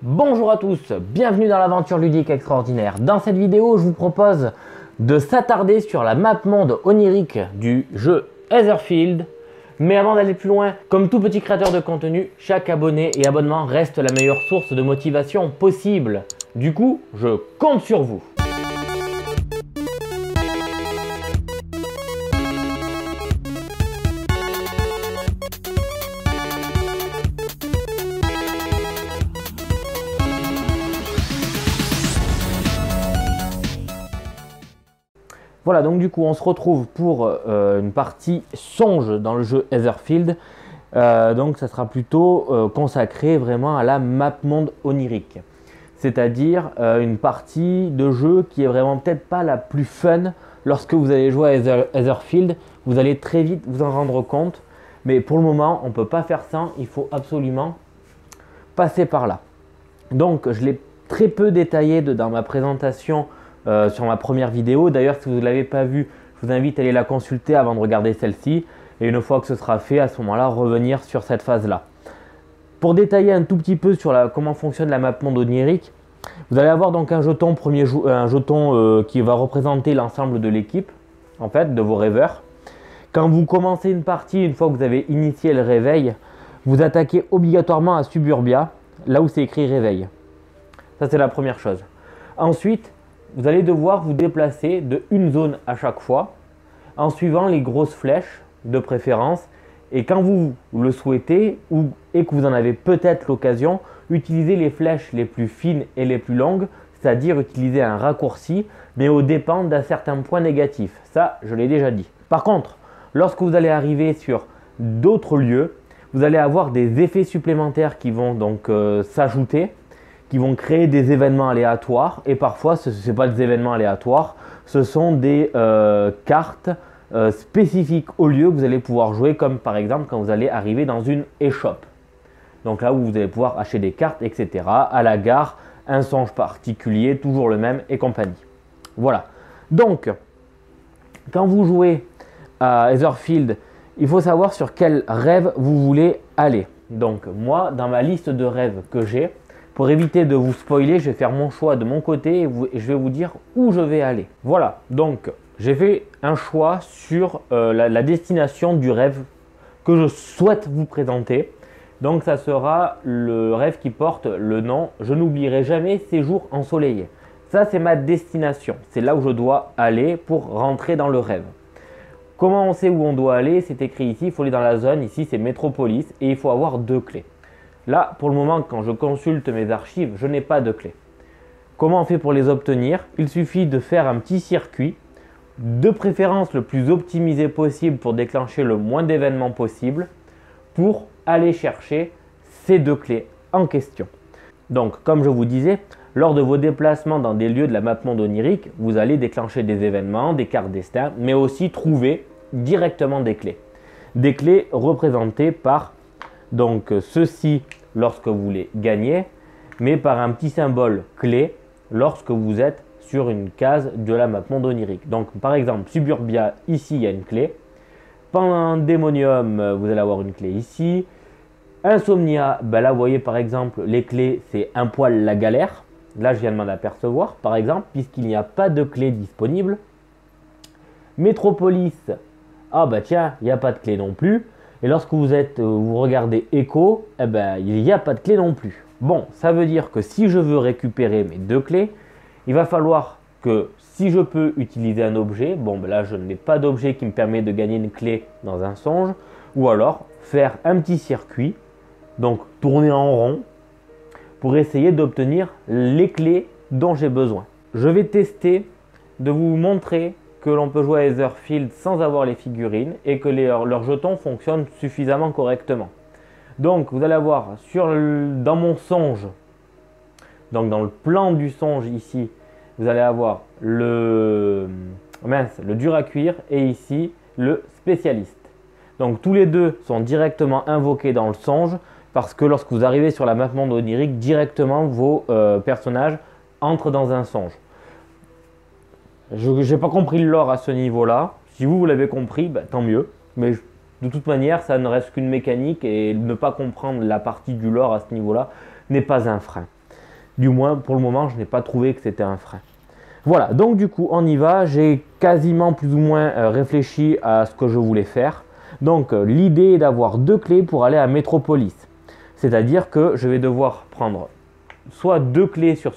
Bonjour à tous, bienvenue dans l'aventure ludique extraordinaire. Dans cette vidéo, je vous propose de s'attarder sur la map monde onirique du jeu Etherfield. Mais avant d'aller plus loin, comme tout petit créateur de contenu, chaque abonné et abonnement reste la meilleure source de motivation possible. Du coup, je compte sur vous. Voilà, donc du coup on se retrouve pour une partie songe dans le jeu Etherfield. Donc ça sera plutôt consacré vraiment à la map monde onirique. C'est-à-dire une partie de jeu qui est vraiment peut-être pas la plus fun lorsque vous allez jouer à Etherfield. Vous allez très vite vous en rendre compte. Mais pour le moment on ne peut pas faire ça, il faut absolument passer par là. Donc je l'ai très peu détaillé dans ma présentation sur ma première vidéo. D'ailleurs, si vous ne l'avez pas vue, je vous invite à aller la consulter avant de regarder celle-ci. Et une fois que ce sera fait, à ce moment-là, revenir sur cette phase-là. Pour détailler un tout petit peu sur comment fonctionne la map monde onirique, vous allez avoir donc un jeton, qui va représenter l'ensemble de l'équipe, en fait, de vos rêveurs. Quand vous commencez une partie, une fois que vous avez initié le réveil, vous attaquez obligatoirement à Suburbia, là où c'est écrit réveil. Ça, c'est la première chose. Ensuite, vous allez devoir vous déplacer de une zone à chaque fois en suivant les grosses flèches de préférence. Et quand vous le souhaitez et que vous en avez peut-être l'occasion, utilisez les flèches les plus fines et les plus longues, c'est-à-dire utiliser un raccourci, mais au dépend d'un certain point négatif. Ça, je l'ai déjà dit. Par contre, lorsque vous allez arriver sur d'autres lieux, vous allez avoir des effets supplémentaires qui vont donc s'ajouter, qui vont créer des événements aléatoires. Et parfois, ce n'est pas des événements aléatoires, ce sont des cartes spécifiques au lieu que vous allez pouvoir jouer, comme par exemple quand vous allez arriver dans une échoppe. Donc là où vous allez pouvoir acheter des cartes, etc. À la gare, un songe particulier, toujours le même et compagnie. Voilà. Donc, quand vous jouez à Etherfield, il faut savoir sur quel rêve vous voulez aller. Donc moi, dans ma liste de rêves que j'ai, pour éviter de vous spoiler, je vais faire mon choix de mon côté et je vais vous dire où je vais aller. Voilà, donc j'ai fait un choix sur la destination du rêve que je souhaite vous présenter. Donc ça sera le rêve qui porte le nom « Je n'oublierai jamais ces jours ensoleillés ». Ça, c'est ma destination. C'est là où je dois aller pour rentrer dans le rêve. Comment on sait où on doit aller? C'est écrit ici, il faut aller dans la zone. Ici, c'est Métropolis et il faut avoir 2 clés. Là, pour le moment, quand je consulte mes archives, je n'ai pas de clés. Comment on fait pour les obtenir? Il suffit de faire un petit circuit, de préférence le plus optimisé possible pour déclencher le moins d'événements possible, pour aller chercher ces 2 clés en question. Donc, comme je vous disais, lors de vos déplacements dans des lieux de la map monde onirique, vous allez déclencher des événements, des cartes destin, mais aussi trouver directement des clés. Des clés représentées par donc ceci lorsque vous les gagnez, mais par un petit symbole clé lorsque vous êtes sur une case de la map monde onirique. Donc par exemple Suburbia, ici il y a une clé. Pandemonium, vous allez avoir une clé ici. Insomnia, ben là vous voyez par exemple les clés, c'est un poil la galère. Là je viens de m'en apercevoir par exemple, puisqu'il n'y a pas de clé disponible. Métropolis, ah bah tiens, il n'y a pas de clé non plus. Et lorsque vous regardez Echo, eh ben, il n'y a pas de clé non plus. Bon, ça veut dire que si je veux récupérer mes 2 clés, il va falloir que si je peux utiliser un objet, bon ben là je n'ai pas d'objet qui me permet de gagner une clé dans un songe, ou alors faire un petit circuit, donc tourner en rond, pour essayer d'obtenir les clés dont j'ai besoin. Je vais tester de vous montrer que l'on peut jouer à Etherfield sans avoir les figurines et que leurs jetons fonctionnent suffisamment correctement. Donc vous allez avoir dans mon songe, donc dans le plan du songe ici, vous allez avoir le dur à cuire et ici le spécialiste. Donc tous les deux sont directement invoqués dans le songe parce que lorsque vous arrivez sur la map monde onirique, directement vos personnages entrent dans un songe. Je n'ai pas compris le lore à ce niveau-là. Si vous l'avez compris, bah, tant mieux. Mais de toute manière, ça ne reste qu'une mécanique et ne pas comprendre la partie du lore à ce niveau-là n'est pas un frein. Du moins, pour le moment, je n'ai pas trouvé que c'était un frein. Voilà, donc du coup, on y va. J'ai quasiment plus ou moins réfléchi à ce que je voulais faire. Donc, l'idée est d'avoir 2 clés pour aller à Metropolis. C'est-à-dire que je vais devoir prendre soit 2 clés sur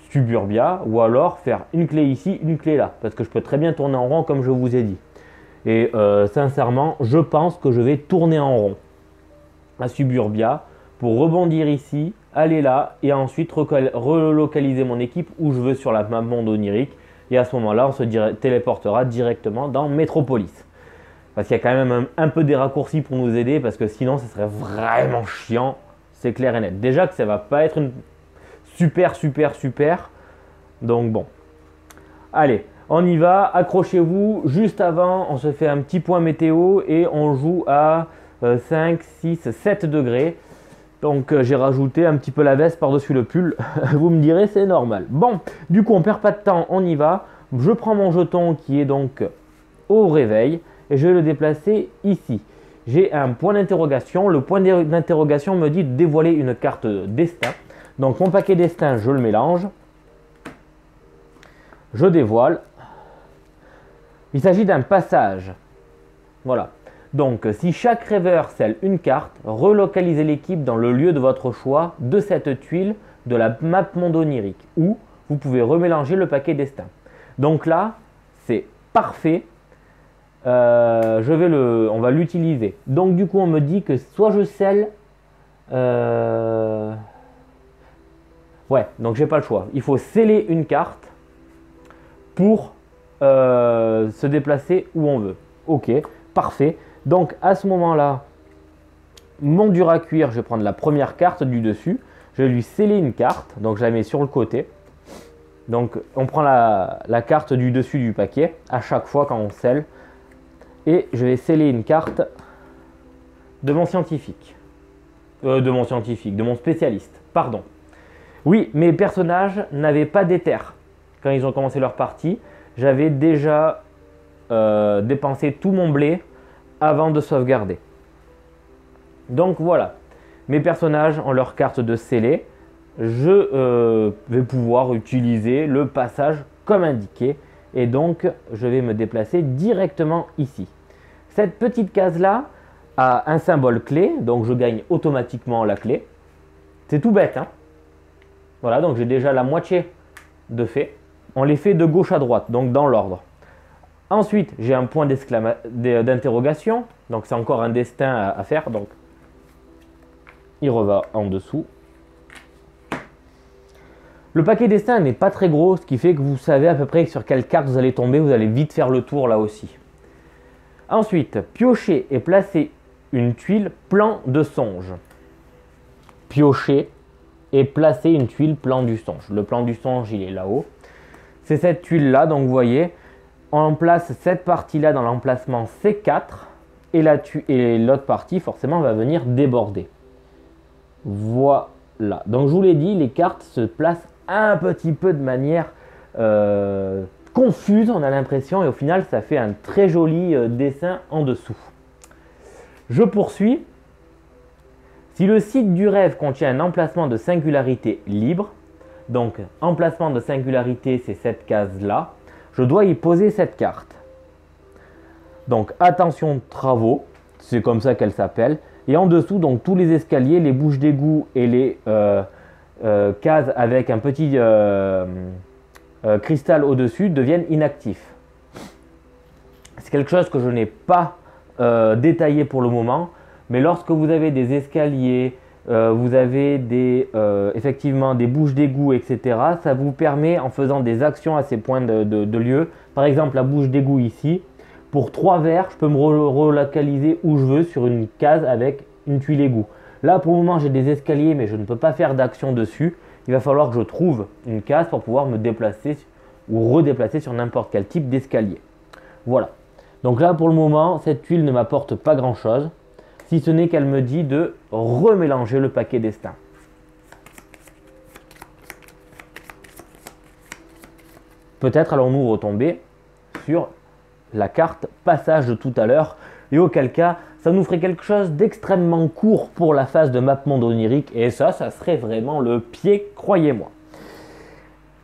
Suburbia, ou alors faire une clé ici, une clé là. Parce que je peux très bien tourner en rond comme je vous ai dit. Et sincèrement, je pense que je vais tourner en rond à Suburbia pour rebondir ici, aller là et ensuite relocaliser mon équipe où je veux sur la map monde onirique. Et à ce moment-là, on se téléportera directement dans Metropolis. Parce qu'il y a quand même un peu des raccourcis pour nous aider parce que sinon, ce serait vraiment chiant. C'est clair et net. Déjà que ça va pas être une super. Donc bon. Allez, on y va. Accrochez-vous. Juste avant, on se fait un petit point météo et on joue à 5, 6, 7 degrés. Donc j'ai rajouté un petit peu la veste par-dessus le pull. Vous me direz, c'est normal. Bon, du coup, on perd pas de temps. On y va. Je prends mon jeton qui est donc au réveil et je vais le déplacer ici. J'ai un point d'interrogation. Le point d'interrogation me dit de dévoiler une carte destin. Donc mon paquet destin, je le mélange. Je dévoile. Il s'agit d'un passage. Voilà. Donc si chaque rêveur scelle une carte, relocalisez l'équipe dans le lieu de votre choix de cette tuile de la map monde onirique. Ou vous pouvez remélanger le paquet destin. Donc là, c'est parfait. On va l'utiliser. Donc du coup, on me dit que soit je scelle... Ouais, donc j'ai pas le choix. Il faut sceller une carte pour se déplacer où on veut. Ok, parfait. Donc à ce moment-là, mon dur à cuire, je vais prendre la première carte du dessus. Je vais lui sceller une carte. Donc je la mets sur le côté. Donc on prend la carte du dessus du paquet à chaque fois quand on scelle. Et je vais sceller une carte de mon scientifique. De mon spécialiste, pardon. Oui, mes personnages n'avaient pas d'éther quand ils ont commencé leur partie. J'avais déjà dépensé tout mon blé avant de sauvegarder. Donc voilà, mes personnages ont leur carte de scellé. Je vais pouvoir utiliser le passage comme indiqué. Et donc, je vais me déplacer directement ici. Cette petite case-là a un symbole clé, donc je gagne automatiquement la clé. C'est tout bête, hein. Voilà, donc j'ai déjà la moitié de fait. On les fait de gauche à droite, donc dans l'ordre. Ensuite, j'ai un point d'interrogation, donc c'est encore un destin à faire, donc il reva en dessous. Le paquet destin n'est pas très gros, ce qui fait que vous savez à peu près sur quelle carte vous allez tomber, vous allez vite faire le tour là aussi. Ensuite, piocher et placer une tuile plan de songe. Piocher et placer une tuile plan du songe. Le plan du songe, il est là-haut. C'est cette tuile-là, donc vous voyez, on place cette partie-là dans l'emplacement C4 et l'autre partie, forcément, va venir déborder. Voilà. Donc je vous l'ai dit, les cartes se placent un petit peu de manière confuse, on a l'impression, et au final ça fait un très joli dessin en dessous. Je poursuis. Si le site du rêve contient un emplacement de singularité libre, donc emplacement de singularité c'est cette case là, je dois y poser cette carte. Donc attention travaux, c'est comme ça qu'elle s'appelle, et en dessous donc tous les escaliers, les bouches d'égout et les cases avec un petit cristal au-dessus deviennent inactifs. C'est quelque chose que je n'ai pas détaillé pour le moment, mais lorsque vous avez des escaliers, vous avez effectivement des bouches d'égout, etc., ça vous permet, en faisant des actions à ces points de lieu, par exemple la bouche d'égout ici, pour 3 verres, je peux me relocaliser où je veux sur une case avec une tuile égout. Là, pour le moment, j'ai des escaliers, mais je ne peux pas faire d'action dessus. Il va falloir que je trouve une case pour pouvoir me déplacer ou redéplacer sur n'importe quel type d'escalier. Voilà. Donc là, pour le moment, cette tuile ne m'apporte pas grand-chose, si ce n'est qu'elle me dit de remélanger le paquet destin. Peut-être allons-nous retomber sur la carte passage de tout à l'heure. et auquel cas, ça nous ferait quelque chose d'extrêmement court pour la phase de map monde onirique, et ça serait vraiment le pied, croyez-moi.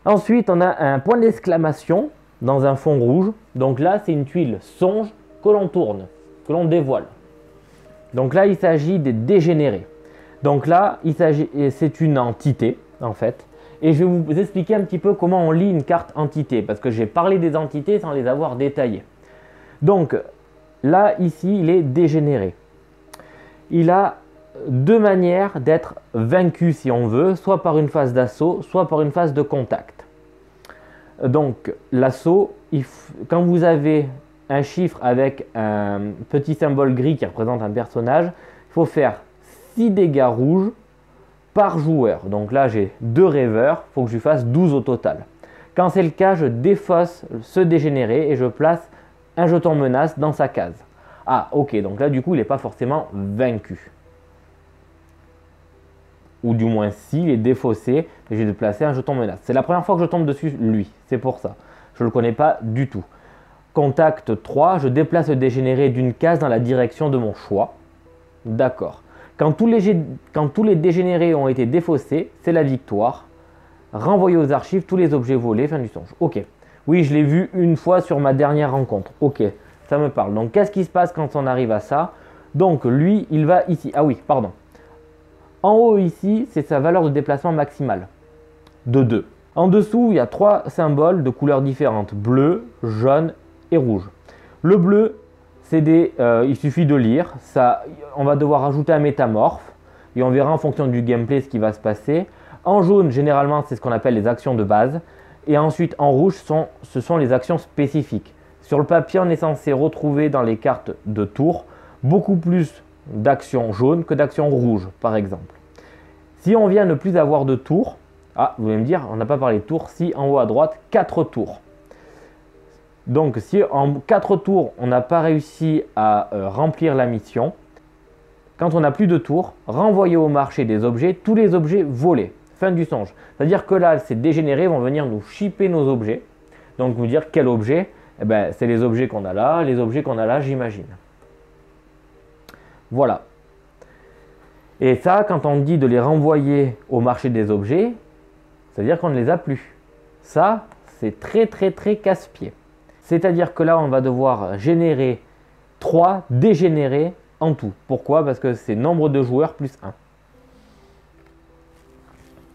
Ensuite, on a un point d'exclamation dans un fond rouge. Donc là, c'est une tuile songe que l'on tourne, que l'on dévoile. Donc là, il s'agit des dégénérés. Donc là, c'est une entité, en fait. Et je vais vous expliquer un petit peu comment on lit une carte entité, parce que j'ai parlé des entités sans les avoir détaillées. Donc là, ici, il est dégénéré. Il a deux manières d'être vaincu, si on veut, soit par une phase d'assaut, soit par une phase de contact. Donc l'assaut, quand vous avez un chiffre avec un petit symbole gris qui représente un personnage, il faut faire 6 dégâts rouges par joueur. Donc là, j'ai 2 rêveurs, il faut que je lui fasse 12 au total. Quand c'est le cas, je défausse ce dégénéré et je place un jeton menace dans sa case. Ah, ok, donc là, du coup, il n'est pas forcément vaincu. Ou du moins, s'il est défaussé, j'ai de placer un jeton menace. C'est la première fois que je tombe dessus, lui. C'est pour ça. Je ne le connais pas du tout. Contact 3, je déplace le dégénéré d'une case dans la direction de mon choix. D'accord. Quand tous les dégénérés ont été défaussés, c'est la victoire. Renvoyer aux archives tous les objets volés, fin du songe. Ok. Oui, je l'ai vu une fois sur ma dernière rencontre. Ok, ça me parle. Donc, qu'est-ce qui se passe quand on arrive à ça? Donc, lui, il va ici. Ah oui, pardon. En haut ici, c'est sa valeur de déplacement maximale, de 2. En dessous, il y a 3 symboles de couleurs différentes, bleu, jaune et rouge. Le bleu, il suffit de lire, on va devoir ajouter un métamorphe, et on verra en fonction du gameplay ce qui va se passer. En jaune, généralement, c'est ce qu'on appelle les actions de base, et ensuite en rouge, ce sont les actions spécifiques. Sur le papier, on est censé retrouver dans les cartes de tour beaucoup plus d'actions jaunes que d'actions rouges, par exemple. Si on vient ne plus avoir de tours, vous allez me dire, on n'a pas parlé de tours, si en haut à droite, 4 tours. Donc si en 4 tours, on n'a pas réussi à remplir la mission, quand on n'a plus de tours, renvoyer au marché des objets, tous les objets volés. Fin du songe. C'est-à-dire que là, ces dégénérés vont venir nous shipper nos objets. Donc vous dire quel objet? Eh ben, c'est les objets qu'on a là, les objets qu'on a là, j'imagine. Voilà. Et ça, quand on dit de les renvoyer au marché des objets, c'est-à-dire qu'on ne les a plus. Ça, c'est très casse-pied. C'est-à-dire que là, on va devoir générer 3 dégénérés en tout. Pourquoi? Parce que c'est nombre de joueurs plus 1.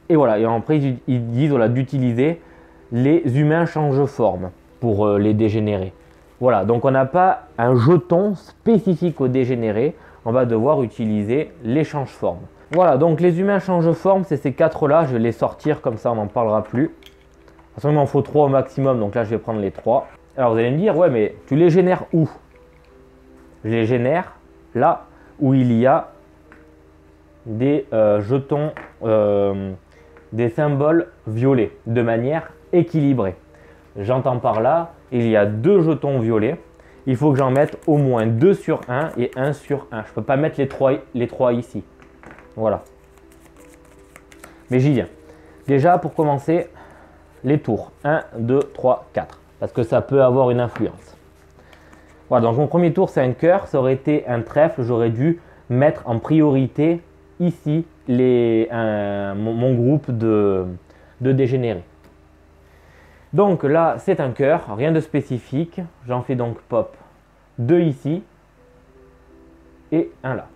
Et voilà, et après, ils disent voilà, d'utiliser les humains changent forme pour les dégénérer. Voilà, donc on n'a pas un jeton spécifique aux dégénérés. On va devoir utiliser les change-formes. Voilà, donc les humains change-forme, c'est ces 4-là. Je vais les sortir, comme ça on n'en parlera plus. De toute façon, il m'en faut 3 au maximum, donc là je vais prendre les 3. Alors vous allez me dire, ouais, mais tu les génères où? Je les génère là où il y a des jetons, des symboles violets, de manière équilibrée. J'entends par là, il y a 2 jetons violets. Il faut que j'en mette au moins 2 sur 1 et 1 sur 1. Je ne peux pas mettre les 3 ici. Voilà. Mais j'y viens. Déjà, pour commencer, les tours. 1, 2, 3, 4. Parce que ça peut avoir une influence. Voilà, donc mon premier tour, c'est un cœur. Ça aurait été un trèfle. J'aurais dû mettre en priorité ici mon groupe de dégénérés. Donc là, c'est un cœur, rien de spécifique. J'en fais donc pop 2 ici et 1 là.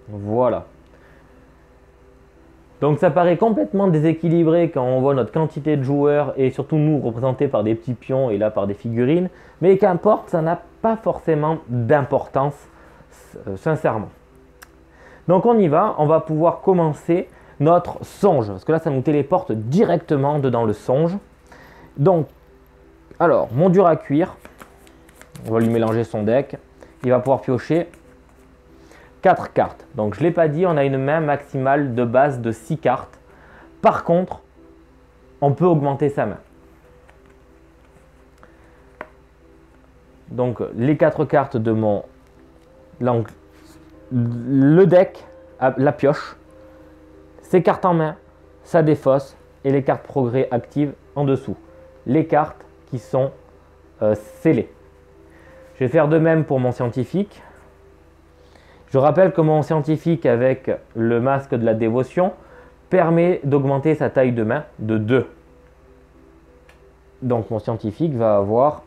Voilà. Donc ça paraît complètement déséquilibré quand on voit notre quantité de joueurs et surtout nous représentés par des petits pions et là par des figurines. Mais qu'importe, ça n'a pas forcément d'importance, sincèrement. Donc on y va, on va pouvoir commencer notre songe, parce que là ça nous téléporte directement dedans le songe. Donc, alors, mon dur à cuire, on va lui mélanger son deck, il va pouvoir piocher 4 cartes. Donc je ne l'ai pas dit, on a une main maximale de base de 6 cartes. Par contre, on peut augmenter sa main. Donc les 4 cartes de mon... Donc, le deck, la pioche, ces cartes en main, ça défausse et les cartes progrès actives en dessous. Les cartes qui sont scellé. Je vais faire de même pour mon scientifique. Je rappelle que mon scientifique avec le masque de la dévotion permet d'augmenter sa taille de main de 2. Donc mon scientifique va avoir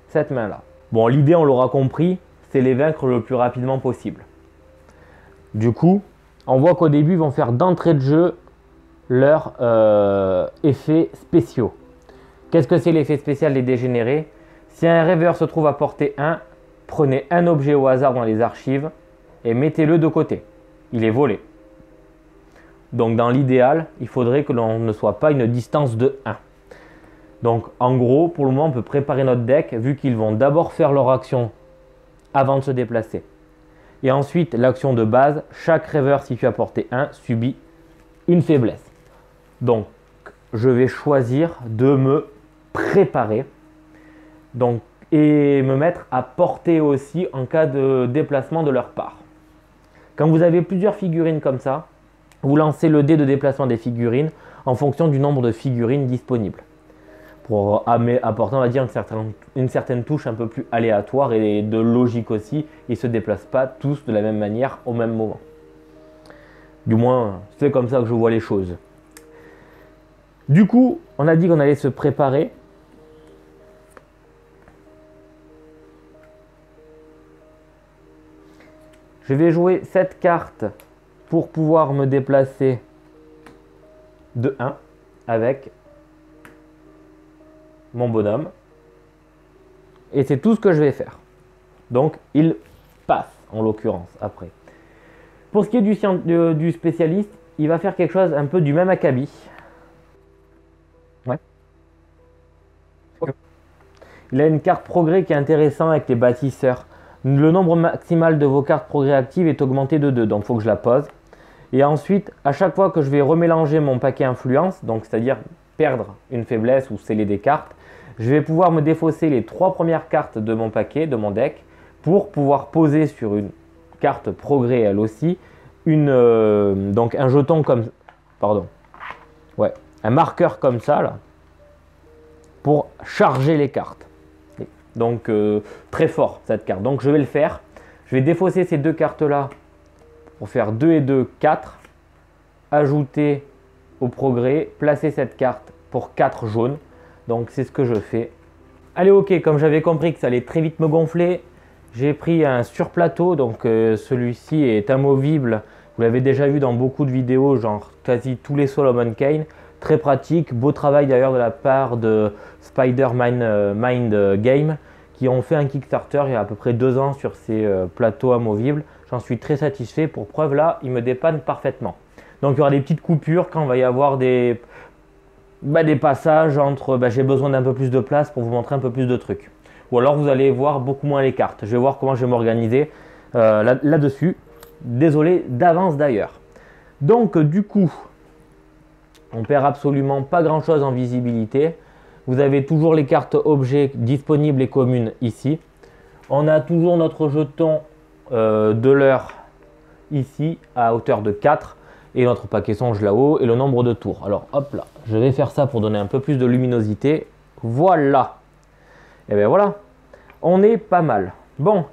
cette main-là. Bon, l'idée, on l'aura compris, c'est les vaincre le plus rapidement possible. Du coup, on voit qu'au début, ils vont faire d'entrée de jeu leurs effets spéciaux. Qu'est-ce que c'est l'effet spécial des dégénérés? Si un rêveur se trouve à portée 1, prenez un objet au hasard dans les archives et mettez-le de côté. Il est volé. Donc dans l'idéal, il faudrait que l'on ne soit pas à une distance de 1. Donc en gros, pour le moment, on peut préparer notre deck vu qu'ils vont d'abord faire leur action avant de se déplacer. Et ensuite, l'action de base, chaque rêveur situé à portée 1 subit une faiblesse. Donc, je vais choisir de me préparer et me mettre à portée aussi en cas de déplacement de leur part. Quand vous avez plusieurs figurines comme ça, vous lancez le dé de déplacement des figurines en fonction du nombre de figurines disponibles. Pour apporter, on va dire, une certaine touche un peu plus aléatoire et de logique aussi. Ils ne se déplacent pas tous de la même manière au même moment. Du moins, c'est comme ça que je vois les choses. Du coup, on a dit qu'on allait se préparer. Je vais jouer cette carte pour pouvoir me déplacer de 1 avec mon bonhomme. Et c'est tout ce que je vais faire. Donc, il passe, en l'occurrence, après. Pour ce qui est du spécialiste, il va faire quelque chose un peu du même acabit. Ouais. Okay. Il a une carte progrès qui est intéressante avec les bâtisseurs. Le nombre maximal de vos cartes progrès actives est augmenté de 2, donc il faut que je la pose. Et ensuite, à chaque fois que je vais remélanger mon paquet influence, donc c'est-à-dire perdre une faiblesse ou sceller des cartes, je vais pouvoir me défausser les 3 premières cartes de mon paquet, de mon deck, pour pouvoir poser sur une carte progrès elle aussi, donc un jeton comme, un marqueur comme ça là, pour charger les cartes. Donc très fort cette carte. Donc je vais le faire. Je vais défausser ces 2 cartes là pour faire 2 et 2, 4. Ajouter au progrès, placer cette carte pour 4 jaunes. Donc c'est ce que je fais. Allez, ok, comme j'avais compris que ça allait très vite me gonfler, j'ai pris un surplateau. Donc celui-ci est amovible. Vous l'avez déjà vu dans beaucoup de vidéos, genre quasi tous les Solomon Kane. Très pratique, beau travail d'ailleurs de la part de Spider Mind Game qui ont fait un Kickstarter il y a à peu près 2 ans sur ces plateaux amovibles. J'en suis très satisfait. Pour preuve là, il me dépanne parfaitement. Donc il y aura des petites coupures quand il va y avoir des passages entre j'ai besoin d'un peu plus de place pour vous montrer un peu plus de trucs. Ou alors vous allez voir beaucoup moins les cartes. Je vais voir comment je vais m'organiser là-dessus. Désolé d'avance d'ailleurs. Donc du coup, on perd absolument pas grand chose en visibilité. Vous avez toujours les cartes objets disponibles et communes ici. On a toujours notre jeton de l'heure ici à hauteur de 4 et notre paquet songe là-haut et le nombre de tours. Alors hop là, je vais faire ça pour donner un peu plus de luminosité. Voilà. Et bien voilà, on est pas mal. Bon,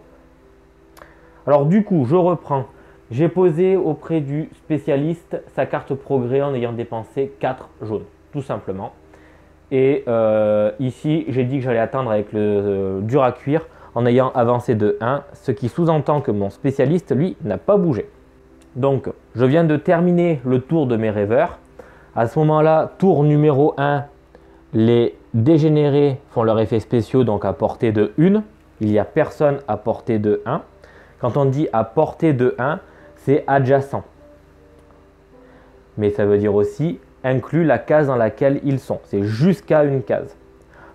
alors du coup, je reprends. J'ai posé auprès du spécialiste sa carte progrès en ayant dépensé 4 jaunes, tout simplement. Et ici, j'ai dit que j'allais attendre avec le dur à cuire en ayant avancé de 1, ce qui sous-entend que mon spécialiste, lui, n'a pas bougé. Donc, je viens de terminer le tour de mes rêveurs. À ce moment-là, tour numéro 1, les dégénérés font leurs effets spéciaux, donc à portée de 1. Il n'y a personne à portée de 1. Quand on dit à portée de 1, c'est adjacent. Mais ça veut dire aussi inclus la case dans laquelle ils sont. C'est jusqu'à une case.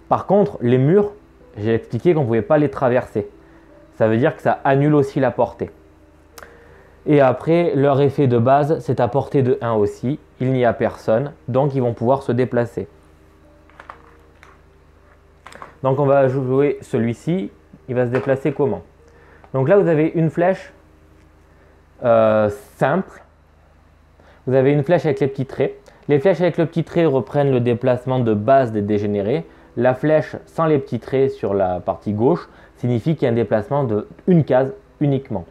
Par contre, les murs, j'ai expliqué qu'on ne pouvait pas les traverser. Ça veut dire que ça annule aussi la portée. Et après, leur effet de base, c'est à portée de 1 aussi. Il n'y a personne, donc ils vont pouvoir se déplacer. Donc on va jouer celui-ci. Il va se déplacer comment? Donc là, vous avez une flèche simple. Vous avez une flèche avec les petits traits. Les flèches avec le petit trait reprennent le déplacement de base des dégénérés. La flèche sans les petits traits sur la partie gauche signifie qu'il y a un déplacement de une case uniquement.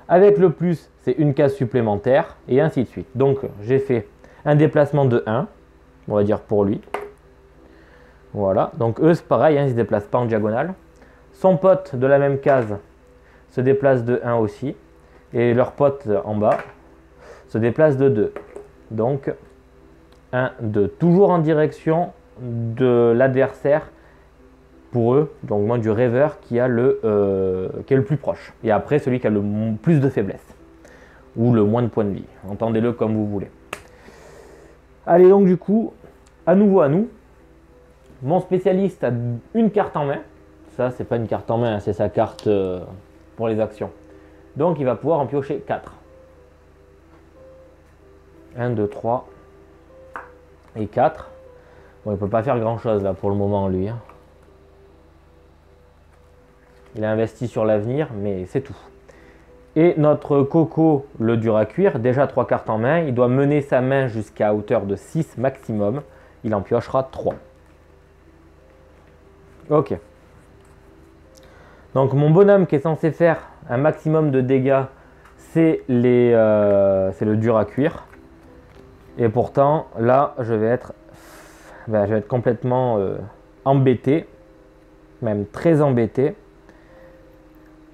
Avec le plus, c'est une case supplémentaire et ainsi de suite. Donc j'ai fait un déplacement de 1, on va dire pour lui. Voilà, donc eux c'est pareil, hein, ils ne se déplacent pas en diagonale. Son pote de la même case se déplace de 1 aussi. Et leur pote en bas se déplace de 2. Donc 1, 2. Toujours en direction de l'adversaire pour eux, donc moins du rêveur qui est le plus proche. Et après celui qui a le plus de faiblesse. Ou le moins de points de vie. Entendez-le comme vous voulez. Allez, donc du coup, à nouveau à nous. Mon spécialiste a une carte en main. Ça, c'est pas une carte en main, hein, c'est sa carte pour les actions. Donc, il va pouvoir en piocher 4. 1, 2, 3 et 4. Bon, il ne peut pas faire grand-chose là pour le moment, lui. Hein. Il a investi sur l'avenir, mais c'est tout. Et notre Coco, le dur à cuire, déjà 3 cartes en main. Il doit mener sa main jusqu'à hauteur de 6 maximum. Il en piochera 3. Ok. Donc mon bonhomme qui est censé faire un maximum de dégâts, c'est le dur à cuire. Et pourtant, là, je vais être complètement embêté, même très embêté.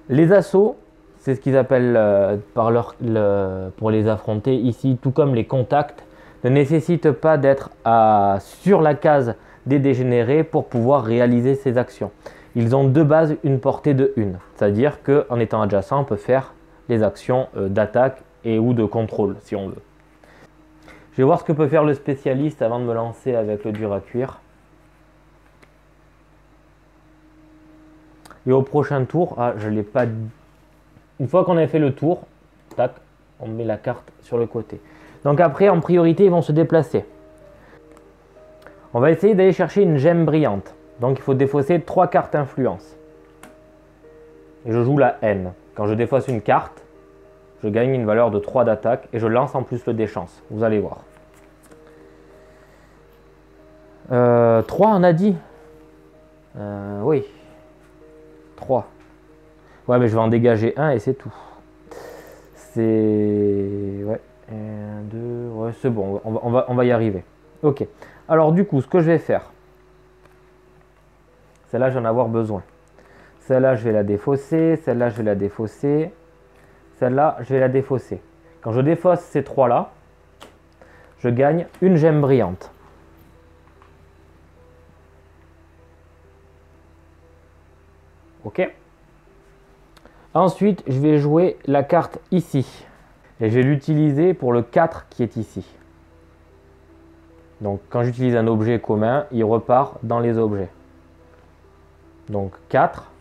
Les assauts, c'est ce qu'ils appellent pour les affronter ici, tout comme les contacts, ne nécessitent pas d'être sur la case des dégénérés pour pouvoir réaliser ces actions. Ils ont de base une portée de 1, c'est-à-dire qu'en étant adjacent, on peut faire les actions d'attaque et ou de contrôle si on veut. Je vais voir ce que peut faire le spécialiste avant de me lancer avec le dur à cuire. Et au prochain tour, je l'ai pas. Une fois qu'on a fait le tour, tac, on met la carte sur le côté. Donc après, en priorité, ils vont se déplacer. On va essayer d'aller chercher une gemme brillante. Donc il faut défausser 3 cartes influence. Et je joue la N. Quand je défausse une carte, je gagne une valeur de 3 d'attaque et je lance en plus le déchance. Vous allez voir. 3 on a dit. Oui. 3. Ouais, mais je vais en dégager un et c'est tout. C'est... Ouais. 1, 2... Ouais, c'est bon. On va y arriver. Ok. Alors du coup, ce que je vais faire, celle-là, je vais en avoir besoin. Celle-là, je vais la défausser. Celle-là, je vais la défausser. Celle-là, je vais la défausser. Quand je défausse ces 3-là, je gagne une gemme brillante. Ok. Ensuite, je vais jouer la carte ici. Et je vais l'utiliser pour le 4 qui est ici. Donc, quand j'utilise un objet commun, il repart dans les objets. Donc, 4.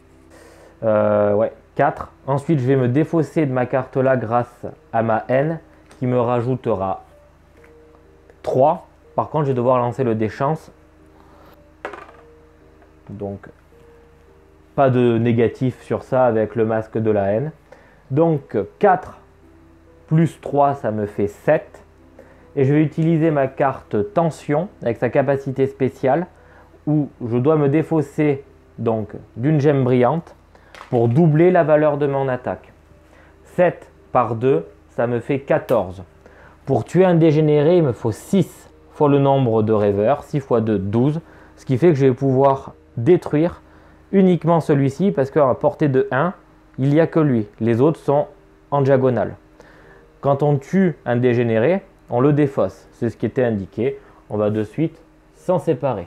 Ouais, 4. Ensuite, je vais me défausser de ma carte là grâce à ma N qui me rajoutera 3. Par contre, je vais devoir lancer le déchance. Donc, pas de négatif sur ça avec le masque de la N. Donc, 4 plus 3, ça me fait 7. Et je vais utiliser ma carte tension avec sa capacité spéciale où je dois me défausser donc d'une gemme brillante pour doubler la valeur de mon attaque. 7 par 2, ça me fait 14. Pour tuer un dégénéré, il me faut 6 fois le nombre de rêveurs, 6 fois 2, 12. Ce qui fait que je vais pouvoir détruire uniquement celui-ci parce qu'à portée de 1, il n'y a que lui. Les autres sont en diagonale. Quand on tue un dégénéré, on le défausse. C'est ce qui était indiqué. On va de suite s'en séparer.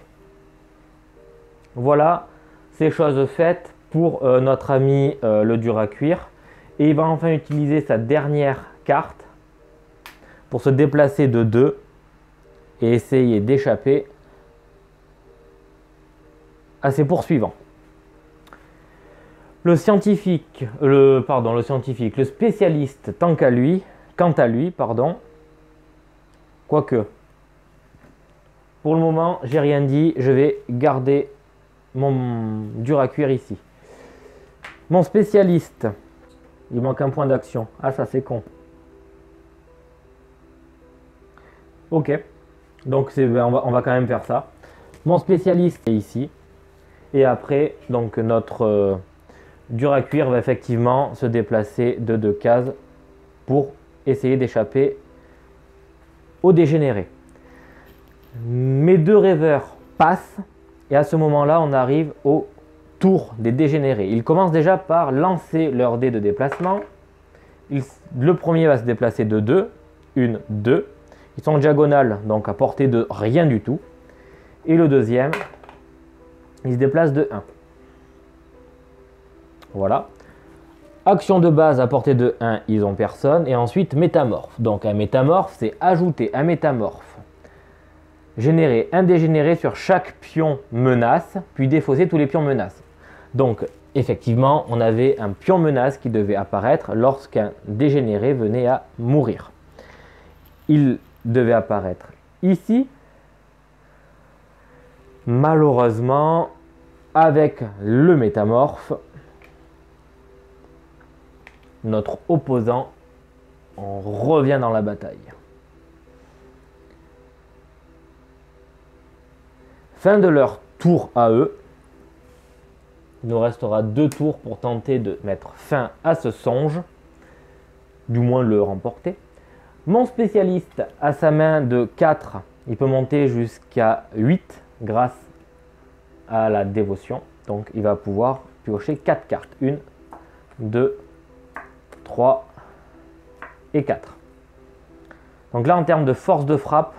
Voilà, ces choses faites pour notre ami le dur à cuire. Et il va enfin utiliser sa dernière carte pour se déplacer de 2 et essayer d'échapper à ses poursuivants. Le spécialiste, quant à lui, quoique, pour le moment, j'ai rien dit, je vais garder mon dur à cuire ici. Mon spécialiste, il manque un point d'action. Ah, ça c'est con. Ok, donc on va quand même faire ça. Mon spécialiste est ici. Et après, donc notre dur à cuire va effectivement se déplacer de 2 cases pour essayer d'échapper au dégénéré. Mes 2 rêveurs passent et à ce moment-là, on arrive au tour des dégénérés. Ils commencent déjà par lancer leur dé de déplacement. Le premier va se déplacer de 2, 1, 2. Ils sont en diagonale, donc à portée de rien du tout. Et le deuxième, il se déplace de 1. Voilà. Action de base à portée de 1, ils ont personne. Et ensuite, métamorphe. Donc un métamorphe, c'est ajouter un métamorphe. Générer un dégénéré sur chaque pion menace, puis défausser tous les pions menaces. Donc, effectivement, on avait un pion menace qui devait apparaître lorsqu'un dégénéré venait à mourir. Il devait apparaître ici. Malheureusement, avec le métamorphe, notre opposant, on revient dans la bataille. Fin de leur tour à eux. Il nous restera 2 tours pour tenter de mettre fin à ce songe, du moins le remporter. Mon spécialiste a sa main de 4, il peut monter jusqu'à 8 grâce à la dévotion. Donc il va pouvoir piocher 4 cartes. 1, 2, 3 et 4. Donc là en termes de force de frappe,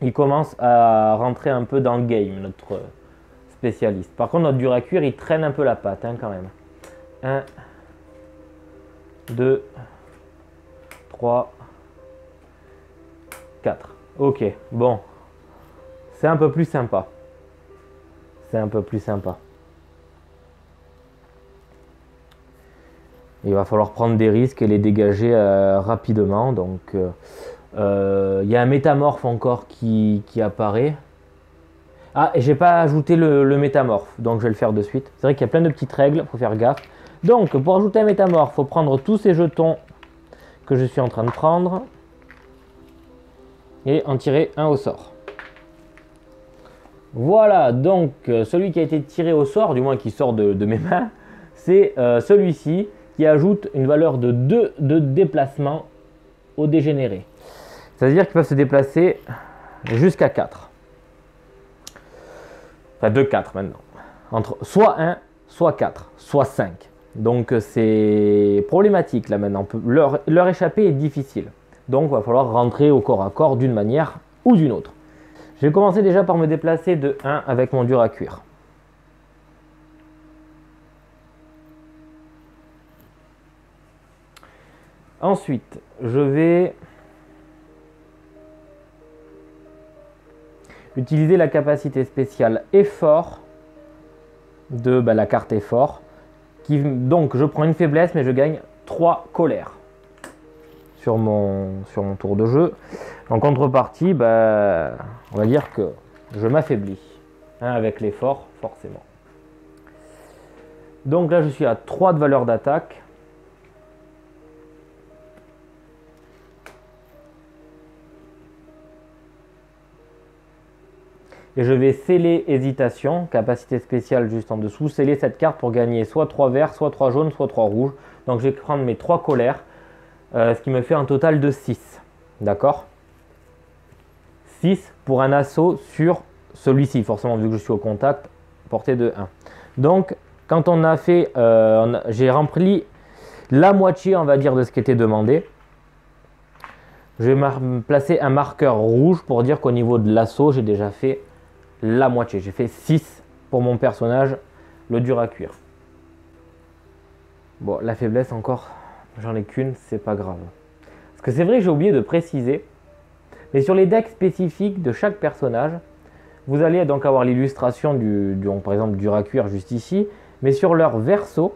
il commence à rentrer un peu dans le game, notre spécialiste. Par contre, notre dur à cuire, il traîne un peu la patte quand même. 1, 2, 3, 4. Ok, bon. C'est un peu plus sympa. C'est un peu plus sympa. Il va falloir prendre des risques et les dégager rapidement. Donc, il y a un métamorphe encore qui apparaît. Ah, et j'ai pas ajouté le métamorphe, donc je vais le faire de suite. C'est vrai qu'il y a plein de petites règles, il faut faire gaffe. Donc, pour ajouter un métamorphe, il faut prendre tous ces jetons que je suis en train de prendre et en tirer un au sort. Voilà, donc celui qui a été tiré au sort, du moins qui sort de mes mains, c'est celui-ci qui ajoute une valeur de 2 de déplacement au dégénéré. C'est-à-dire qu'ils peuvent se déplacer jusqu'à 4. Enfin, de 4 maintenant. Entre soit 1, soit 4, soit 5. Donc c'est problématique là maintenant. Leur échapper est difficile. Donc il va falloir rentrer au corps à corps d'une manière ou d'une autre. Je vais commencer déjà par me déplacer de 1 avec mon dur à cuire. Ensuite, je vais utiliser la capacité spéciale effort de la carte effort. Donc je prends une faiblesse mais je gagne 3 colères sur mon tour de jeu. En contrepartie, on va dire que je m'affaiblis avec l'effort forcément. Donc là je suis à 3 de valeur d'attaque. Et je vais sceller hésitation, capacité spéciale juste en dessous, sceller cette carte pour gagner soit 3 verts, soit 3 jaunes, soit 3 rouges. Donc je vais prendre mes 3 colères, ce qui me fait un total de 6. D'accord? 6 pour un assaut sur celui-ci, forcément vu que je suis au contact, portée de 1. Donc quand on a fait, j'ai rempli la moitié on va dire de ce qui était demandé. Je vais placer un marqueur rouge pour dire qu'au niveau de l'assaut, j'ai déjà fait la moitié. J'ai fait 6 pour mon personnage, le dur à cuire. Bon, la faiblesse encore, j'en ai qu'une, c'est pas grave. Parce que c'est vrai que j'ai oublié de préciser, mais sur les decks spécifiques de chaque personnage, vous allez donc avoir l'illustration par exemple, dur à cuire juste ici, mais sur leur verso,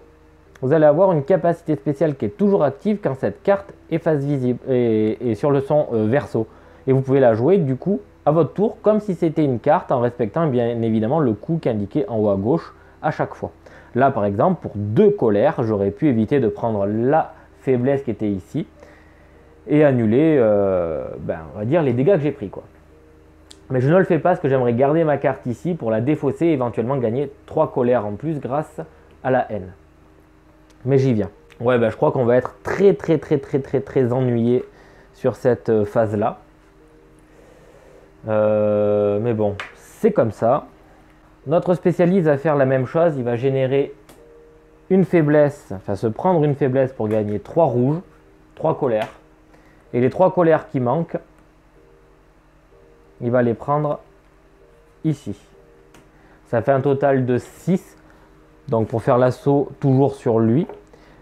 vous allez avoir une capacité spéciale qui est toujours active quand cette carte est face visible et sur le son verso. Et vous pouvez la jouer du coup à votre tour comme si c'était une carte en respectant bien évidemment le coup qui est indiqué en haut à gauche à chaque fois. Là par exemple pour 2 colères, j'aurais pu éviter de prendre la faiblesse qui était ici et annuler on va dire les dégâts que j'ai pris quoi. Mais je ne le fais pas parce que j'aimerais garder ma carte ici pour la défausser et éventuellement gagner 3 colères en plus grâce à la haine. Mais j'y viens. Ouais, bah, je crois qu'on va être très ennuyé sur cette phase-là. Mais bon, c'est comme ça. Notre spécialiste va faire la même chose. Il va générer une faiblesse, enfin se prendre une faiblesse pour gagner 3 rouges, 3 colères. Et les 3 colères qui manquent, il va les prendre ici. Ça fait un total de 6. Donc pour faire l'assaut toujours sur lui.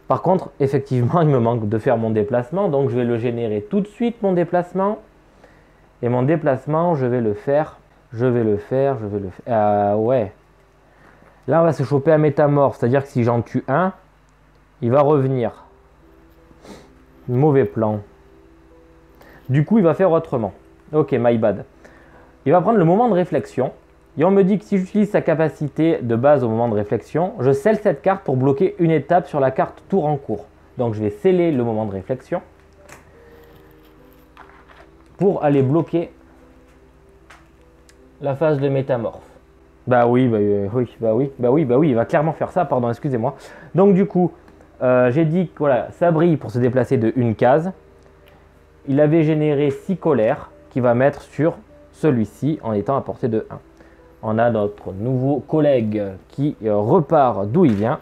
Par contre, effectivement, il me manque de faire mon déplacement. Donc je vais le générer tout de suite, mon déplacement. Et mon déplacement, je vais le faire. Ah ouais. Là, on va se choper un métamorphe. C'est-à-dire que si j'en tue un, il va revenir. Mauvais plan. Du coup, il va faire autrement. Ok, my bad. Il va prendre le moment de réflexion. Et on me dit que si j'utilise sa capacité de base au moment de réflexion, je scelle cette carte pour bloquer une étape sur la carte tour en cours. Donc je vais sceller le moment de réflexion pour aller bloquer la phase de métamorphe. Bah oui, il va clairement faire ça, pardon, excusez-moi. Donc du coup, j'ai dit que voilà, ça brille pour se déplacer de une case. Il avait généré 6 colères qu'il va mettre sur celui-ci en étant à portée de 1. On a notre nouveau collègue qui repart d'où il vient.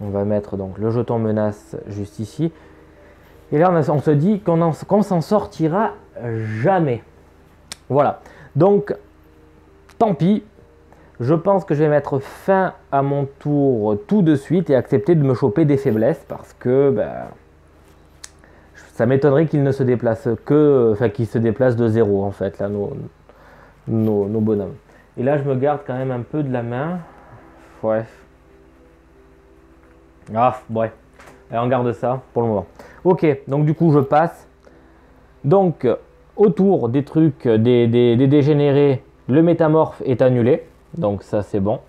On va mettre donc le jeton menace juste ici. Et là, on se dit qu'on s'en sortira jamais. Voilà. Donc, tant pis. Je pense que je vais mettre fin à mon tour tout de suite et accepter de me choper des faiblesses parce que ça m'étonnerait qu'il ne se déplace qu'il se déplace de 0 en fait, là, nos bonhommes. Et là, je me garde quand même un peu de la main. Ouais. Ah, ouais. Allez, on garde ça pour le moment. Ok, donc du coup, je passe. Donc, autour des trucs, des dégénérés, le métamorphe est annulé. Donc, ça, c'est bon.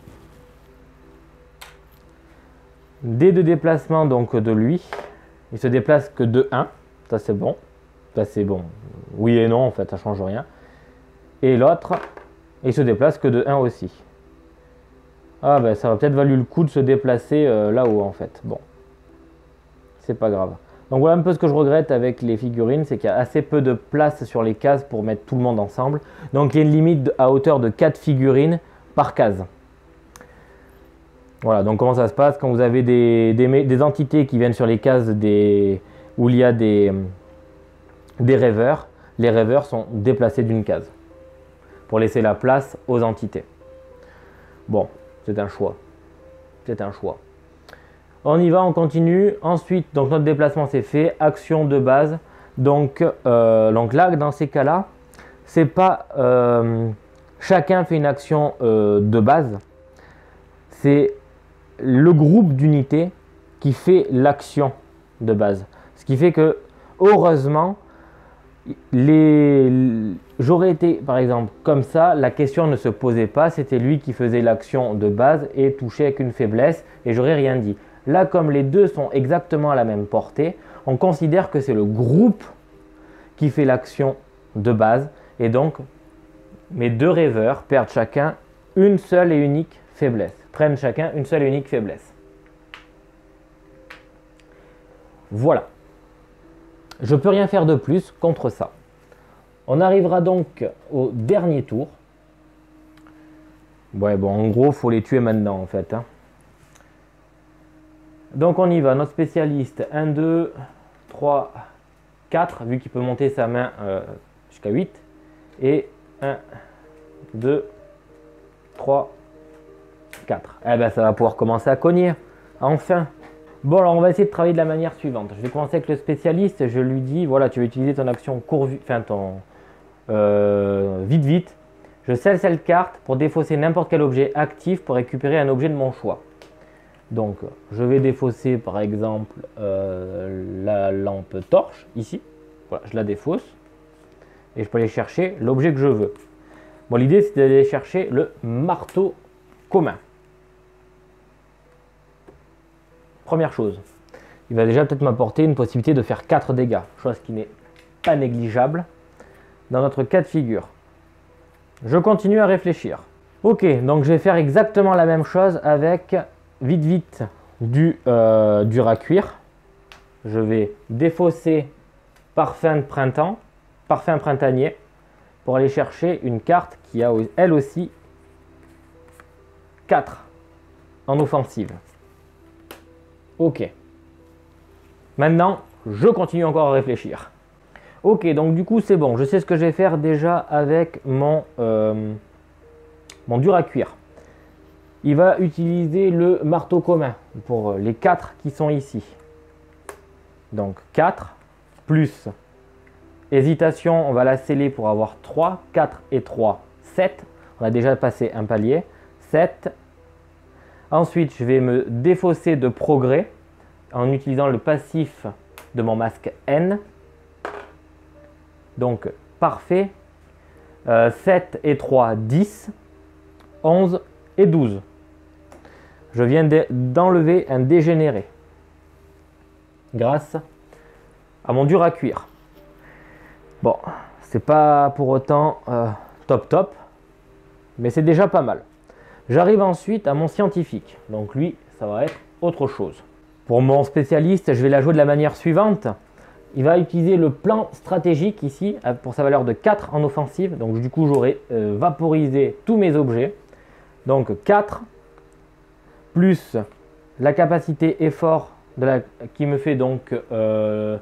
Dés de déplacement, donc, de lui. Il se déplace que de 1. Ça, c'est bon. Ça, c'est bon. Oui et non, en fait, ça change rien. Et l'autre, il se déplace que de 1 aussi. Ah ben ça va peut-être valu le coup de se déplacer là-haut en fait. Bon, c'est pas grave. Donc voilà un peu ce que je regrette avec les figurines, c'est qu'il y a assez peu de place sur les cases pour mettre tout le monde ensemble. Donc il y a une limite à hauteur de 4 figurines par case. Voilà, donc comment ça se passe quand vous avez des entités qui viennent sur les cases où il y a des rêveurs. Les rêveurs sont déplacés d'une case pour laisser la place aux entités. Bon, c'est un choix. C'est un choix. On y va, on continue. Ensuite, donc notre déplacement c'est fait. Action de base. Donc là, dans ces cas-là, c'est pas chacun fait une action de base. C'est le groupe d'unités qui fait l'action de base. Ce qui fait que, heureusement, j'aurais été par exemple comme ça, la question ne se posait pas, c'était lui qui faisait l'action de base et touchait avec une faiblesse et j'aurais rien dit. Là, comme les deux sont exactement à la même portée, on considère que c'est le groupe qui fait l'action de base et donc mes deux rêveurs perdent chacun une seule et unique faiblesse, prennent chacun une seule et unique faiblesse. Voilà. Je ne peux rien faire de plus contre ça. On arrivera donc au dernier tour. Ouais, bon, en gros, il faut les tuer maintenant, en fait. Hein. Donc, on y va. Notre spécialiste, 1, 2, 3, 4, vu qu'il peut monter sa main jusqu'à 8. Et 1, 2, 3, 4. Eh ben, ça va pouvoir commencer à cogner. Enfin. Bon, alors on va essayer de travailler de la manière suivante. Je vais commencer avec le spécialiste. Je lui dis, voilà, tu vas utiliser ton action vite. Je scelle cette carte pour défausser n'importe quel objet actif pour récupérer un objet de mon choix. Donc, je vais défausser par exemple la lampe torche ici. Voilà, je la défausse et je peux aller chercher l'objet que je veux. Bon, l'idée c'est d'aller chercher le marteau commun. Première chose, il va déjà peut-être m'apporter une possibilité de faire 4 dégâts, chose qui n'est pas négligeable. dans notre cas de figure. Je continue à réfléchir. Ok, donc je vais faire exactement la même chose avec vite du dur à cuire. Je vais défausser parfum de printemps, parfum printanier, pour aller chercher une carte qui a elle aussi 4 en offensive. Ok. Maintenant, je continue encore à réfléchir. Ok, donc du coup c'est bon. Je sais ce que je vais faire déjà avec mon dur à cuire. Il va utiliser le marteau commun pour les 4 qui sont ici. Donc 4 plus hésitation, on va la sceller pour avoir 3. 4 et 3, 7. On a déjà passé un palier. 7. Ensuite, je vais me défausser de progrès en utilisant le passif de mon masque N. Donc, parfait. 7 et 3, 10. 11 et 12. Je viens d'enlever un dégénéré grâce à mon dur à cuire. Bon, c'est pas pour autant top, mais c'est déjà pas mal. J'arrive ensuite à mon scientifique. Donc lui, ça va être autre chose. Pour mon spécialiste, je vais la jouer de la manière suivante. Il va utiliser le plan stratégique ici pour sa valeur de 4 en offensive. Donc du coup, j'aurai vaporisé tous mes objets. Donc 4 plus la capacité effort qui me fait donc je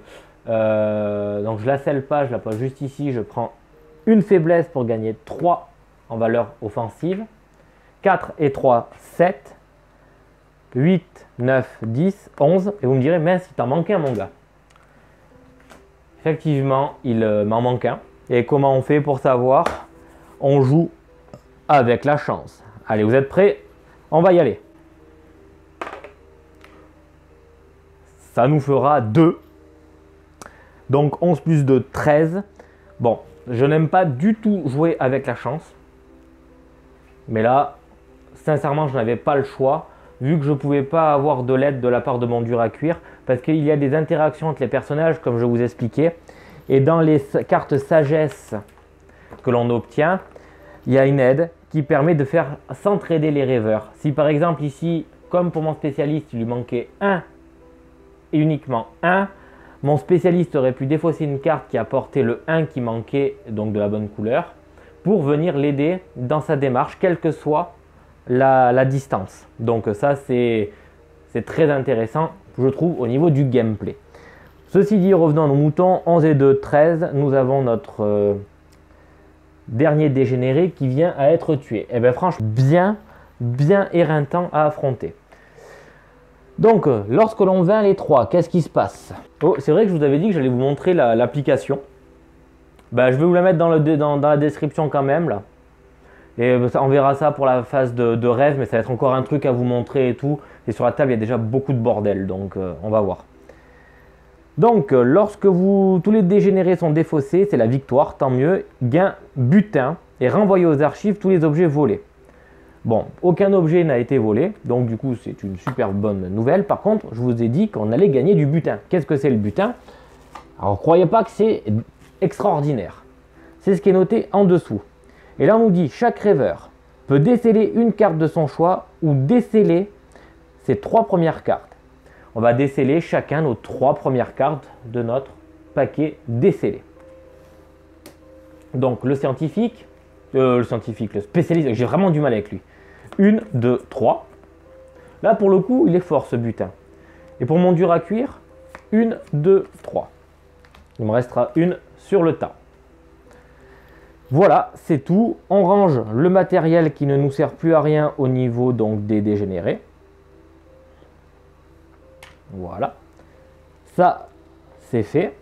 la scelle pas, je la pose juste ici, je prends une faiblesse pour gagner 3 en valeur offensive. 4 et 3, 7. 8, 9, 10, 11. Et vous me direz, mince, il t'en manque un, mon gars. Effectivement, il m'en manque un. Et comment on fait pour savoir? On joue avec la chance. Allez, vous êtes prêts? On va y aller. Ça nous fera 2. Donc 11 plus 2, 13. Bon, je n'aime pas du tout jouer avec la chance. Mais là, sincèrement, je n'avais pas le choix. Vu que je ne pouvais pas avoir de l'aide de la part de mon dur à cuire. Parce qu'il y a des interactions entre les personnages, comme je vous expliquais. Et dans les cartes sagesse que l'on obtient, il y a une aide qui permet de faire s'entraider les rêveurs. Si par exemple ici, comme pour mon spécialiste, il lui manquait 1 et uniquement 1, mon spécialiste aurait pu défausser une carte qui apportait le 1 qui manquait, donc de la bonne couleur, pour venir l'aider dans sa démarche, quelle que soit la distance. Donc ça, c'est très intéressant, je trouve, au niveau du gameplay. Ceci dit, revenons à nos moutons, 11 et 2, 13, nous avons notre dernier dégénéré qui vient à être tué. Et bien franchement, bien éreintant à affronter. Donc, lorsque l'on vainc les 3, qu'est-ce qui se passe? Oh, c'est vrai que je vous avais dit que j'allais vous montrer l'application. Ben, je vais vous la mettre dans la description quand même, là. Et on verra ça pour la phase de rêve, mais ça va être encore un truc à vous montrer et tout. Et sur la table, il y a déjà beaucoup de bordel, donc on va voir. Donc, lorsque tous les dégénérés sont défaussés, c'est la victoire, tant mieux. Gain butin et renvoyer aux archives tous les objets volés. Bon, aucun objet n'a été volé, donc du coup, c'est une super bonne nouvelle. Par contre, je vous ai dit qu'on allait gagner du butin. Qu'est-ce que c'est le butin? Alors, croyez pas que c'est extraordinaire. C'est ce qui est noté en dessous. Et là, on nous dit chaque rêveur peut déceler une carte de son choix ou déceler ses 3 premières cartes. On va déceler chacun nos 3 premières cartes de notre paquet décelé. Donc le scientifique, le spécialiste, j'ai vraiment du mal avec lui. 1, 2, 3. Là pour le coup, il est fort ce butin. Et pour mon dur à cuire, 1, 2, 3. Il me restera une sur le tas. Voilà, c'est tout. On range le matériel qui ne nous sert plus à rien au niveau donc des dégénérés. Voilà. Ça, c'est fait.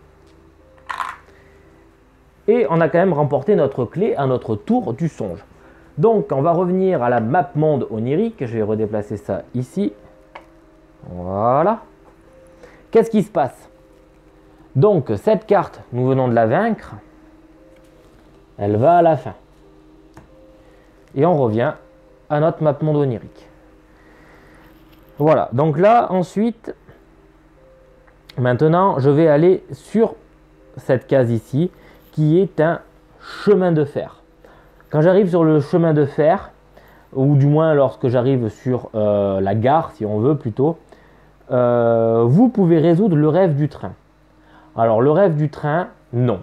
Et on a quand même remporté notre clé à notre tour du songe. Donc, on va revenir à la map monde onirique. Je vais redéplacer ça ici. Voilà. Qu'est-ce qui se passe? Donc, cette carte, nous venons de la vaincre. Elle va à la fin. Et on revient à notre map monde onirique. Voilà. Donc là, ensuite, maintenant, je vais aller sur cette case ici, qui est un chemin de fer. Quand j'arrive sur le chemin de fer, ou du moins lorsque j'arrive sur la gare, si on veut plutôt, vous pouvez résoudre le rêve du train. Alors le rêve du train, non.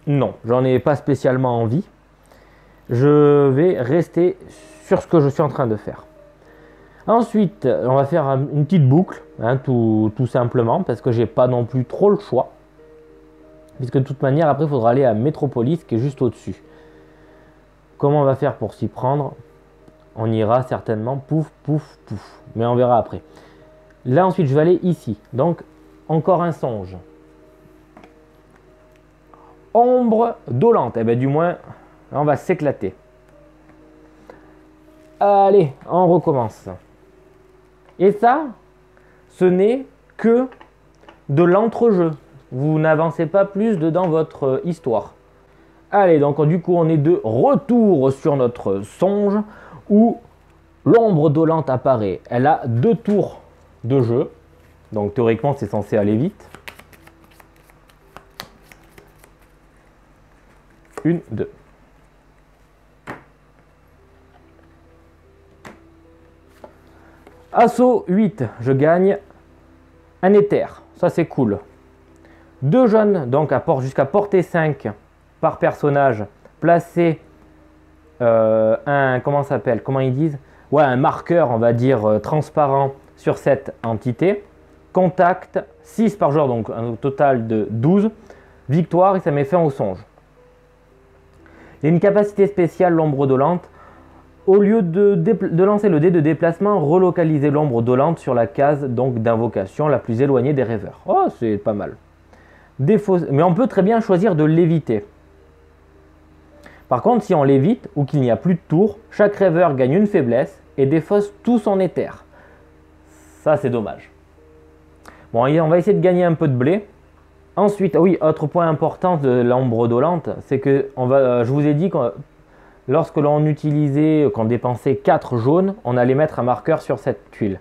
Non, j'en ai pas spécialement envie. Je vais rester sur ce que je suis en train de faire. Ensuite, on va faire une petite boucle, hein, tout simplement, parce que j'ai pas non plus trop le choix. Puisque de toute manière, après, il faudra aller à Métropolis, qui est juste au-dessus. Comment on va faire pour s'y prendre? On ira certainement pouf, pouf, pouf. Mais on verra après. Là, ensuite, je vais aller ici. Donc, encore un songe. Ombre dolente. Eh bien, du moins, on va s'éclater. Allez, on recommence. Et ça, ce n'est que de l'entrejeu. Vous n'avancez pas plus dans votre histoire. Allez, donc du coup, on est de retour sur notre songe où l'ombre dolente apparaît. Elle a 2 tours de jeu. Donc théoriquement, c'est censé aller vite. 1, 2. Assaut 8, je gagne un éther, ça c'est cool. 2 jaunes, donc jusqu'à portée 5 par personnage, placer comment ils disent, ouais, un marqueur, on va dire, transparent sur cette entité. Contact, 6 par joueur, donc un total de 12. Victoire, et ça met fin au songe. Il y a une capacité spéciale, l'ombre dolente. Au lieu de lancer le dé de déplacement, relocalisez l'ombre dolente sur la case d'invocation la plus éloignée des rêveurs. Oh, c'est pas mal. Mais on peut très bien choisir de l'éviter. Par contre, si on l'évite ou qu'il n'y a plus de tour, chaque rêveur gagne une faiblesse et défausse tout son éther. Ça, c'est dommage. Bon, on va essayer de gagner un peu de blé. Ensuite, oui, autre point important de l'ombre dolente, c'est que je vous ai dit que lorsque l'on utilisait, qu'on dépensait 4 jaunes, on allait mettre un marqueur sur cette tuile.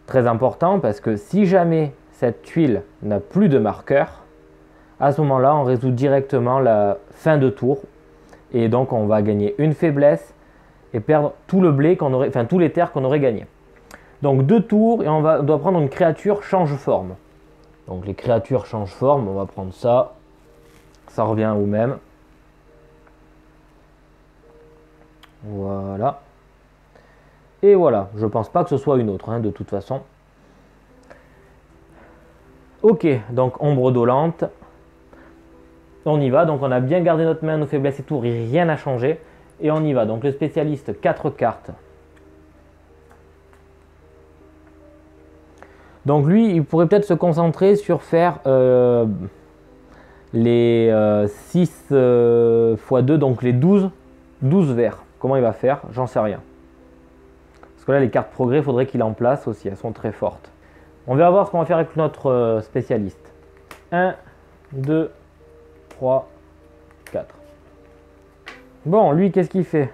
Très important parce que si jamais cette tuile n'a plus de marqueur, à ce moment-là, on résout directement la fin de tour. Et donc, on va gagner une faiblesse et perdre tout le blé qu'on aurait, enfin tous les terres qu'on aurait gagné. Donc 2 tours et on doit prendre une créature change forme. Donc les créatures changent forme, on va prendre ça. Ça revient au même. Voilà. Et voilà, je pense pas que ce soit une autre, hein, de toute façon. Ok, donc ombre dolente. On y va, donc on a bien gardé notre main, nos faiblesses et tout, rien n'a changé. Et on y va, donc le spécialiste, 4 cartes. Donc lui, il pourrait peut-être se concentrer sur faire les 6 x 2, donc les 12 verts. Comment il va faire? J'en sais rien. Parce que là, les cartes progrès, il faudrait qu'il en place aussi, elles sont très fortes. On va voir ce qu'on va faire avec notre spécialiste. 1, 2, 3, 4. Bon, lui, qu'est-ce qu'il fait?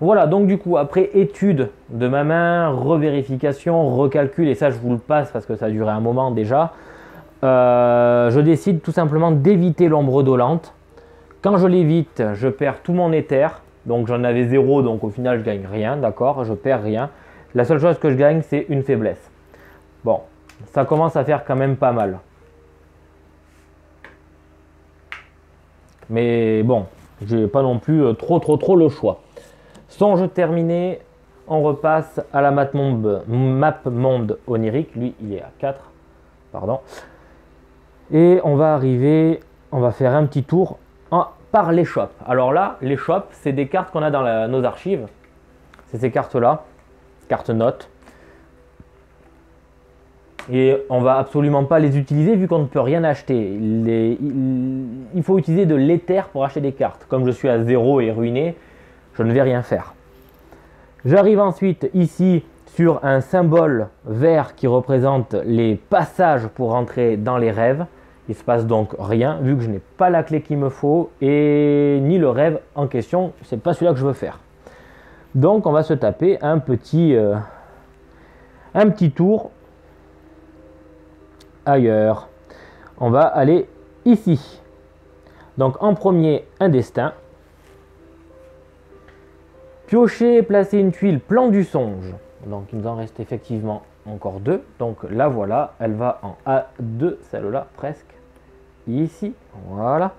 Voilà, donc du coup, après étude de ma main, revérification, recalcul, et ça je vous le passe parce que ça a duré un moment déjà, je décide tout simplement d'éviter l'ombre dolente. Quand je l'évite, je perds tout mon éther, donc j'en avais 0, donc au final je gagne rien, d'accord, je perds rien. La seule chose que je gagne, c'est une faiblesse. Bon, ça commence à faire quand même pas mal. Mais bon, j'ai pas non plus trop le choix. Songe terminé, on repasse à la map monde onirique. Lui, il est à 4. Pardon. Et on va arriver, on va faire un petit tour par l'échoppe. Alors là, l'échoppe, c'est des cartes qu'on a dans nos archives. C'est ces cartes-là, cartes notes. Et on va absolument pas les utiliser vu qu'on ne peut rien acheter. Il faut utiliser de l'éther pour acheter des cartes. Comme je suis à 0 et ruiné, je ne vais rien faire. J'arrive ensuite ici sur un symbole vert qui représente les passages pour entrer dans les rêves. Il ne se passe donc rien vu que je n'ai pas la clé qu'il me faut et ni le rêve en question. Ce n'est pas celui-là que je veux faire. Donc on va se taper un petit tour ailleurs. On va aller ici. Donc en premier, un destin. Piocher, placer une tuile, plan du songe. Donc il nous en reste effectivement encore 2. Donc la voilà, elle va en A2, celle-là presque. Ici, voilà.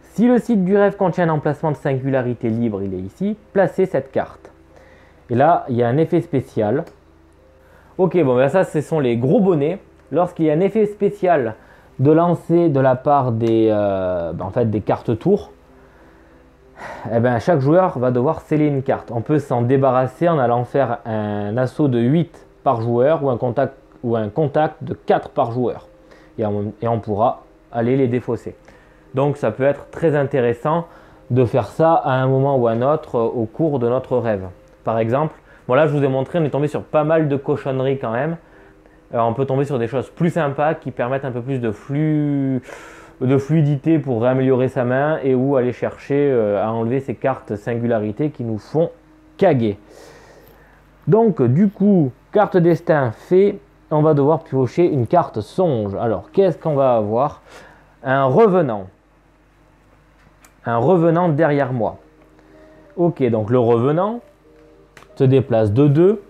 Si le site du rêve contient un emplacement de singularité libre, il est ici. Placez cette carte. Et là, il y a un effet spécial. Ok, bon, ben ça, ce sont les gros bonnets. Lorsqu'il y a un effet spécial de lancer de la part des, en fait, des cartes tours, eh ben, chaque joueur va devoir sceller une carte. On peut s'en débarrasser en allant faire un assaut de 8 par joueur ou un contact de 4 par joueur. Et on pourra aller les défausser. Donc ça peut être très intéressant de faire ça à un moment ou à un autre au cours de notre rêve. Par exemple, bon là je vous ai montré, on est tombé sur pas mal de cochonneries quand même. On peut tomber sur des choses plus sympas qui permettent un peu plus de fluidité pour réaméliorer sa main et ou aller chercher à enlever ces cartes singularités qui nous font caguer. Donc du coup, carte destin fait, on va devoir piocher une carte songe. Alors qu'est-ce qu'on va avoir? Un revenant. Un revenant derrière moi. Ok, donc le revenant se déplace de 2.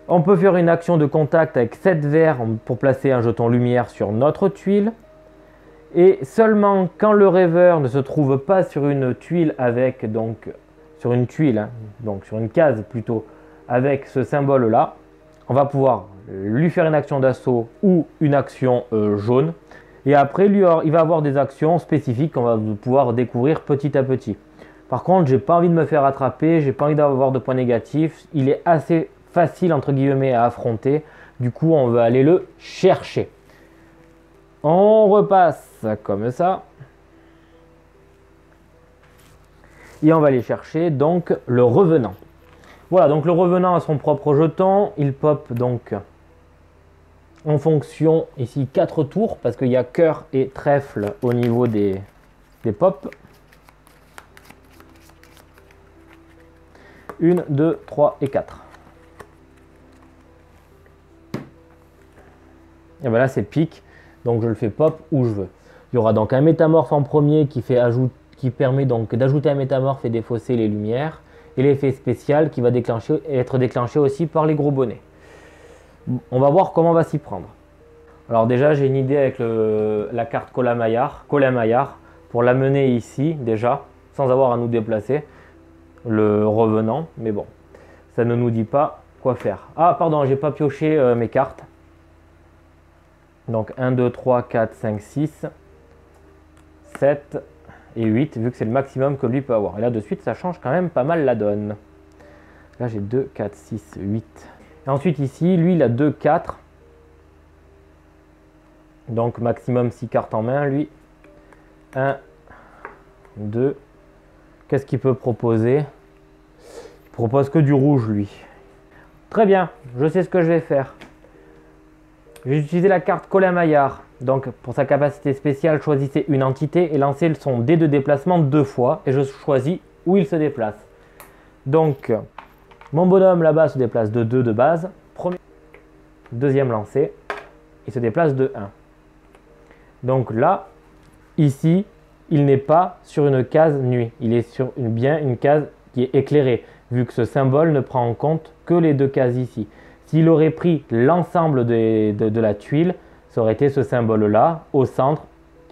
On peut faire une action de contact avec 7 verres pour placer un jeton lumière sur notre tuile. Et seulement quand le rêveur ne se trouve pas sur une tuile avec, donc sur une tuile, hein, donc sur une case plutôt, avec ce symbole-là, on va pouvoir lui faire une action d'assaut ou une action jaune. Et après, il va avoir des actions spécifiques qu'on va pouvoir découvrir petit à petit. Par contre, j'ai pas envie de me faire attraper, j'ai pas envie d'avoir de points négatifs. Il est assez facile entre guillemets à affronter. Du coup, on va aller le chercher. On repasse comme ça. Et on va aller chercher donc le revenant. Voilà, donc le revenant a son propre jeton. Il pop donc en fonction ici 4 tours parce qu'il y a cœur et trèfle au niveau des pops. 1, 2, 3 et 4. Et bien là c'est pique, donc je le fais pop où je veux. Il y aura donc un métamorphe en premier qui permet donc d'ajouter un métamorphe et défausser les lumières. Et l'effet spécial qui va être déclenché aussi par les gros bonnets. On va voir comment on va s'y prendre. Alors déjà j'ai une idée avec la carte Colin Maillard pour l'amener ici déjà, sans avoir à nous déplacer. Le revenant, mais bon, ça ne nous dit pas quoi faire. Ah pardon, j'ai pas pioché mes cartes. Donc 1, 2, 3, 4, 5, 6, 7 et 8, vu que c'est le maximum que lui peut avoir. Et là de suite, ça change quand même pas mal la donne. Là j'ai 2, 4, 6, 8. Et ensuite ici, lui il a 2, 4. Donc maximum 6 cartes en main, lui. 1, 2. Qu'est-ce qu'il peut proposer? Il propose que du rouge, lui. Très bien, je sais ce que je vais faire. Je vais utiliser la carte Colin Maillard. Donc, pour sa capacité spéciale, choisissez une entité et lancez son dé de déplacement 2 fois. Et je choisis où il se déplace. Donc, mon bonhomme là-bas se déplace de 2 de base. Deuxième lancé, il se déplace de 1. Donc là, ici, il n'est pas sur une case nuit, il est sur bien une case qui est éclairée, vu que ce symbole ne prend en compte que les 2 cases ici. S'il aurait pris l'ensemble de la tuile, ça aurait été ce symbole-là, au centre,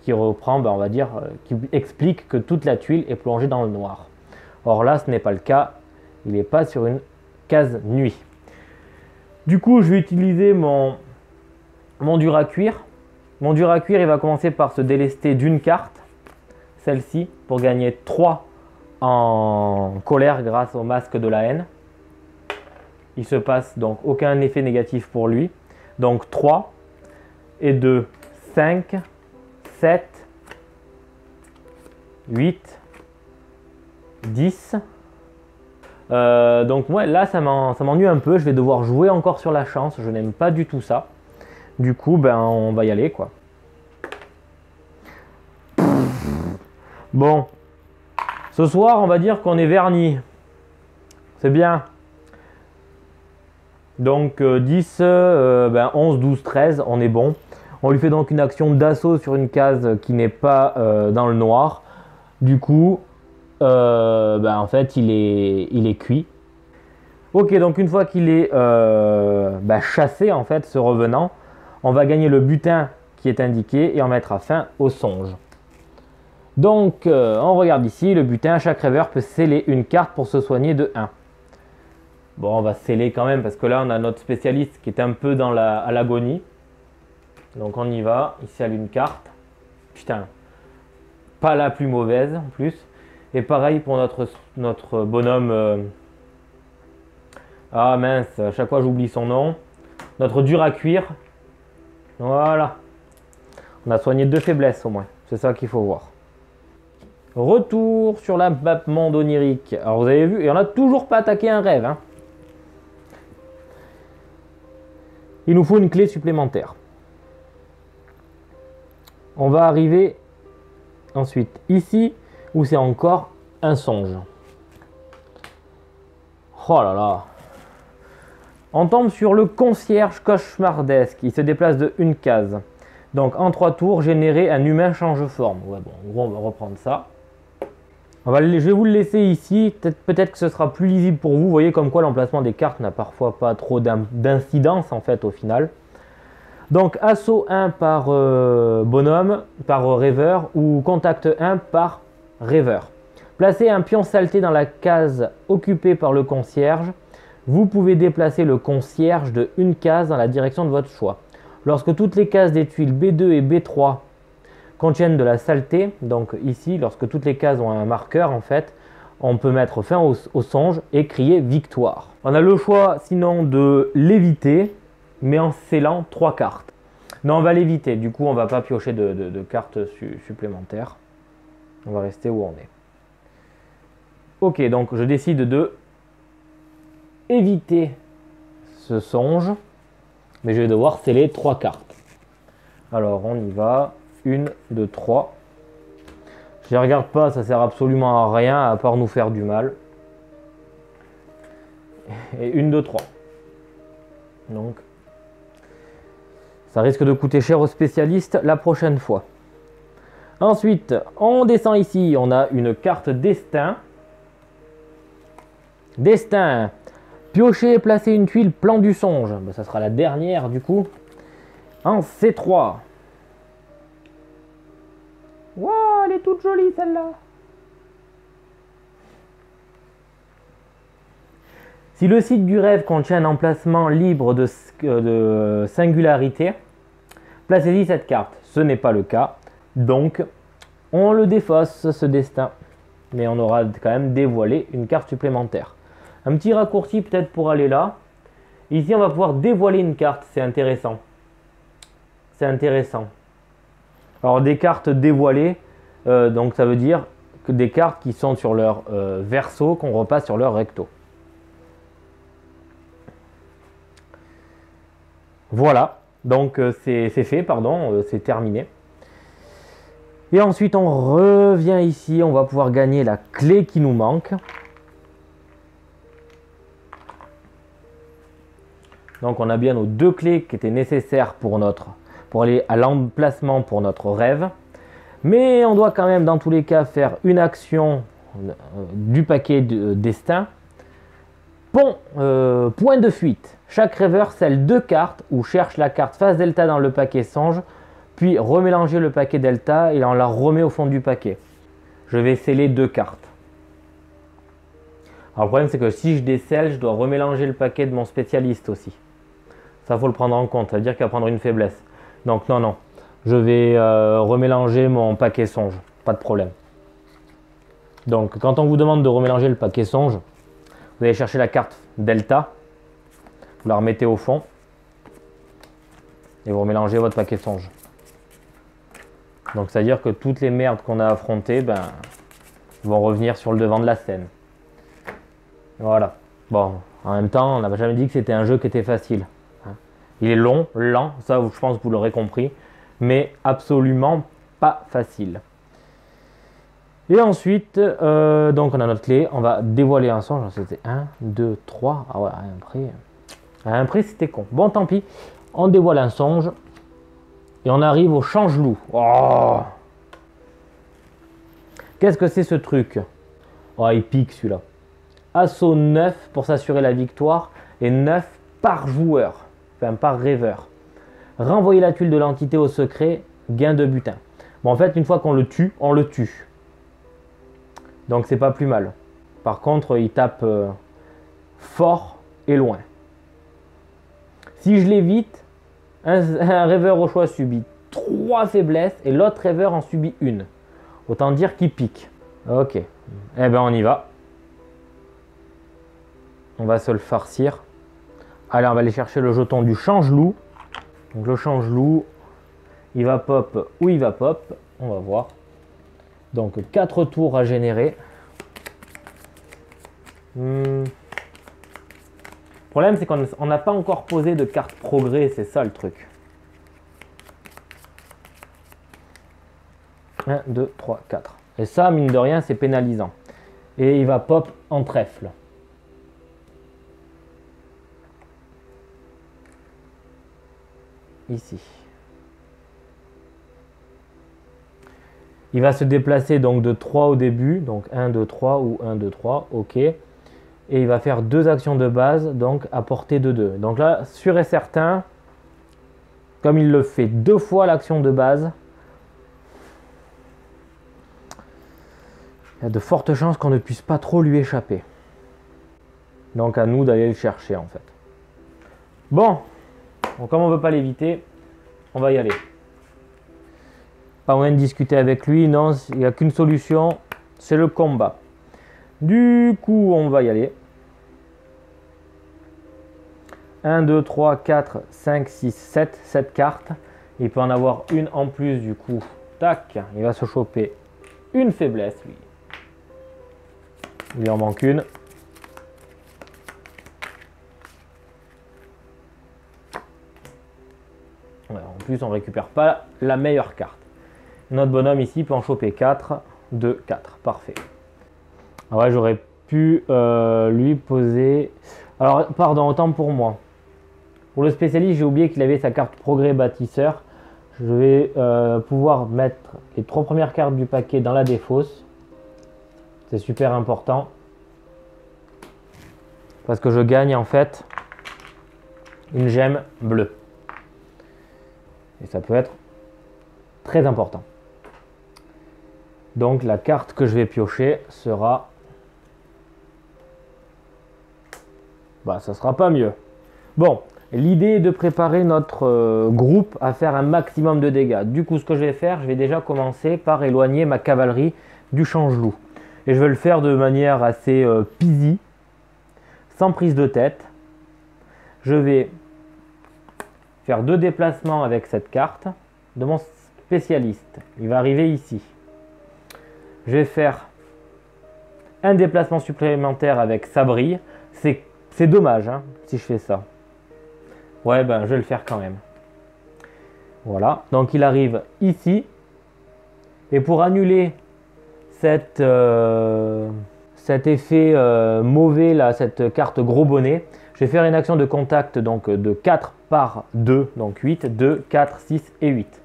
qui reprend, on va dire, qui explique que toute la tuile est plongée dans le noir. Or là, ce n'est pas le cas, il n'est pas sur une case nuit. Du coup, je vais utiliser mon dur à cuire. Mon dur à cuire, il va commencer par se délester d'une carte, celle-ci, pour gagner 3 en colère grâce au masque de la haine. Il se passe donc aucun effet négatif pour lui. Donc 3 et 2, 5, 7, 8, 10. Donc ouais, là ça m'ennuie un peu. Je vais devoir jouer encore sur la chance. Je n'aime pas du tout ça. Du coup, ben, on va y aller, quoi. Bon. Ce soir, on va dire qu'on est verni. C'est bien. Donc, 10, 11, 12, 13, on est bon. On lui fait donc une action d'assaut sur une case qui n'est pas dans le noir. Du coup, en fait, il est cuit. Ok, donc une fois qu'il est chassé, en fait, ce revenant, on va gagner le butin qui est indiqué et on mettra fin au songe. Donc, on regarde ici, le butin, chaque rêveur peut sceller une carte pour se soigner de 1. Bon, on va sceller quand même parce que là, on a notre spécialiste qui est un peu à l'agonie. Donc, on y va. Il scelle une carte. Putain, pas la plus mauvaise en plus. Et pareil pour notre bonhomme. Ah mince, à chaque fois j'oublie son nom. Notre dur à cuire. Voilà. On a soigné 2 faiblesses au moins. C'est ça qu'il faut voir. Retour sur la map monde onirique. Alors vous avez vu, et on n'a toujours pas attaqué un rêve. Hein. Il nous faut une clé supplémentaire. On va arriver ensuite ici où c'est encore un songe. Oh là là. On tombe sur le concierge cauchemardesque. Il se déplace de une case. Donc en 3 tours, générer un humain change forme. Ouais, bon, en gros, on va reprendre ça. Je vais vous le laisser ici. Peut-être que ce sera plus lisible pour vous. Vous voyez comme quoi l'emplacement des cartes n'a parfois pas trop d'incidence en fait au final. Donc assaut 1 par bonhomme, par rêveur ou contact 1 par rêveur. Placez un pion saleté dans la case occupée par le concierge. Vous pouvez déplacer le concierge de une case dans la direction de votre choix. Lorsque toutes les cases des tuiles B2 et B3 contiennent de la saleté, donc ici, lorsque toutes les cases ont un marqueur, en fait, on peut mettre fin au songe et crier victoire. On a le choix sinon de l'éviter, mais en scellant 3 cartes. Non, on va l'éviter, du coup on ne va pas piocher de cartes supplémentaires. On va rester où on est. Ok, donc je décide de éviter ce songe, mais je vais devoir sceller 3 cartes. Alors on y va, 1, 2, 3. Je les regarde pas, ça sert absolument à rien à part nous faire du mal. Et 1, 2, 3. Donc ça risque de coûter cher aux spécialistes la prochaine fois. Ensuite, on descend ici, on a une carte destin. Destin. Piocher et placer une tuile plan du songe. Ben, ça sera la dernière du coup. En C3. Waouh, elle est toute jolie celle-là. Si le site du rêve contient un emplacement libre de singularité, placez-y cette carte. Ce n'est pas le cas. Donc, on le défausse ce destin. Mais on aura quand même dévoilé une carte supplémentaire. Un petit raccourci peut-être pour aller là. Ici, on va pouvoir dévoiler une carte. C'est intéressant. C'est intéressant. Alors, des cartes dévoilées, donc ça veut dire que des cartes qui sont sur leur verso, qu'on repasse sur leur recto. Voilà. Donc, c'est fait, pardon. C'est terminé. Et ensuite, on revient ici. On va pouvoir gagner la clé qui nous manque. Donc on a bien nos 2 clés qui étaient nécessaires pour aller à l'emplacement pour notre rêve. Mais on doit quand même dans tous les cas faire une action du paquet de destin. Point de fuite. Chaque rêveur scelle 2 cartes ou cherche la carte face delta dans le paquet songe, puis remélanger le paquet delta et on la remet au fond du paquet. Je vais sceller 2 cartes. Alors le problème c'est que si je décèle, je dois remélanger le paquet de mon spécialiste aussi. Ça faut le prendre en compte, ça veut dire qu'il va prendre une faiblesse. Donc non, je vais remélanger mon paquet songe, pas de problème. Donc quand on vous demande de remélanger le paquet songe, vous allez chercher la carte delta, vous la remettez au fond et vous remélangez votre paquet songe. Donc c'est à dire que toutes les merdes qu'on a affrontées vont revenir sur le devant de la scène. Voilà. Bon, en même temps, on n'a jamais dit que c'était un jeu qui était facile. Il est long, lent, ça je pense que vous l'aurez compris, mais absolument pas facile. Et ensuite, donc on a notre clé, on va dévoiler un songe. C'était 1, 2, 3. Ah ouais, à un prix c'était con. Bon, tant pis, on dévoile un songe. Et on arrive au change-loup. Oh, qu'est-ce que c'est ce truc? Oh, il pique celui-là. Assaut 9 pour s'assurer la victoire et 9 par joueur, enfin par rêveur. Renvoyer la tuile de l'entité au secret, gain de butin. Bon, en fait, une fois qu'on le tue, on le tue. Donc c'est pas plus mal. Par contre, il tape fort et loin. Si je l'évite, un rêveur au choix subit 3 faiblesses et l'autre rêveur en subit une. Autant dire qu'il pique. Ok. Eh ben on y va. On va se le farcir. Allez, on va aller chercher le jeton du change-loup. Donc le change-loup, il va pop ou il va pop. On va voir. Donc 4 tours à générer. Le problème, c'est qu'on n'a pas encore posé de carte progrès. C'est ça le truc. 1, 2, 3, 4. Et ça, mine de rien, c'est pénalisant. Et il va pop en trèfle. Ici. Il va se déplacer donc de 3 au début. Donc 1, 2, 3 ou 1, 2, 3. OK. Et il va faire 2 actions de base, donc à portée de 2. Donc là, sûr et certain, comme il le fait 2 fois l'action de base, il y a de fortes chances qu'on ne puisse pas trop lui échapper. Donc à nous d'aller le chercher en fait. Bon, donc comme on ne veut pas l'éviter, on va y aller. Pas moyen de discuter avec lui, non, il n'y a qu'une solution, c'est le combat. Du coup, on va y aller. 1, 2, 3, 4, 5, 6, 7. 7 cartes. Il peut en avoir une en plus du coup. Tac, il va se choper une faiblesse lui. Il en manque une. Ouais, en plus, on ne récupère pas la meilleure carte. Notre bonhomme ici peut en choper 4. 2, 4. Parfait. Ah ouais, j'aurais pu lui poser... Alors, pardon, autant pour moi. Pour le spécialiste, j'ai oublié qu'il avait sa carte progrès bâtisseur. Je vais pouvoir mettre les 3 premières cartes du paquet dans la défausse. C'est super important. Parce que je gagne en fait une gemme bleue. Et ça peut être très important. Donc la carte que je vais piocher sera... Bah ça sera pas mieux. Bon, l'idée est de préparer notre groupe à faire un maximum de dégâts. Du coup, ce que je vais faire, je vais déjà commencer par éloigner ma cavalerie du change-loup. Et je vais le faire de manière assez peasy, sans prise de tête. Je vais faire 2 déplacements avec cette carte de mon spécialiste. Il va arriver ici. Je vais faire un déplacement supplémentaire avec Sabri. C'est dommage hein, si je fais ça. Ouais, ben je vais le faire quand même. Voilà, donc il arrive ici. Et pour annuler cet effet mauvais, là, cette carte gros bonnet, je vais faire une action de contact donc, de 4 par 2, donc 8, 2, 4, 6 et 8.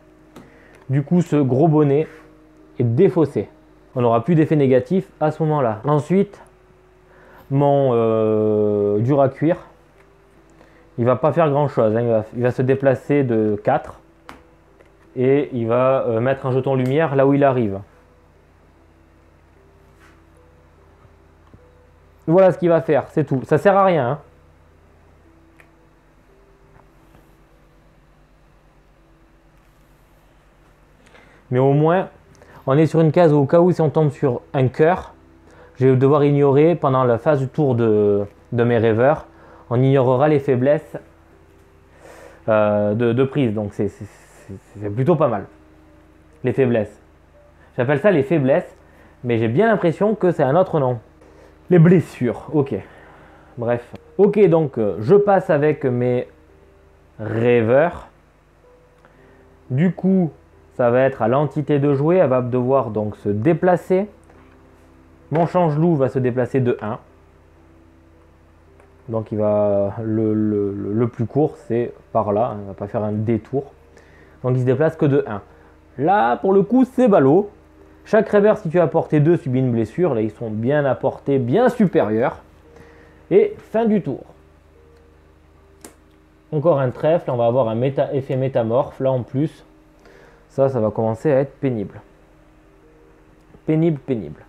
Du coup, ce gros bonnet est défaussé. On n'aura plus d'effet négatif à ce moment-là. Ensuite, mon dur à cuire, il va pas faire grand-chose. Hein. Il va se déplacer de 4 et il va mettre un jeton lumière là où il arrive. Voilà ce qu'il va faire, c'est tout. Ça sert à rien. Hein. Mais au moins, on est sur une case où, au cas où si on tombe sur un cœur, je vais devoir ignorer pendant la phase du tour de mes rêveurs. On ignorera les faiblesses de prise. Donc c'est plutôt pas mal. Les faiblesses. J'appelle ça les faiblesses, mais j'ai bien l'impression que c'est un autre nom. Les blessures, ok. Bref. Ok, donc je passe avec mes rêveurs. Du coup, ça va être à l'entité de jouer. Elle va devoir donc se déplacer. Mon change-loup va se déplacer de 1. Donc il va le plus court, c'est par là. Il ne va pas faire un détour. Donc il se déplace que de 1. Là, pour le coup, c'est ballot. Chaque rêveur, si tu as porté 2, subit une blessure. Là, ils sont bien à portée, bien supérieure. Et fin du tour. Encore un trèfle. On va avoir un effet métamorphe. Là, en plus, ça va commencer à être pénible. Pénible, pénible.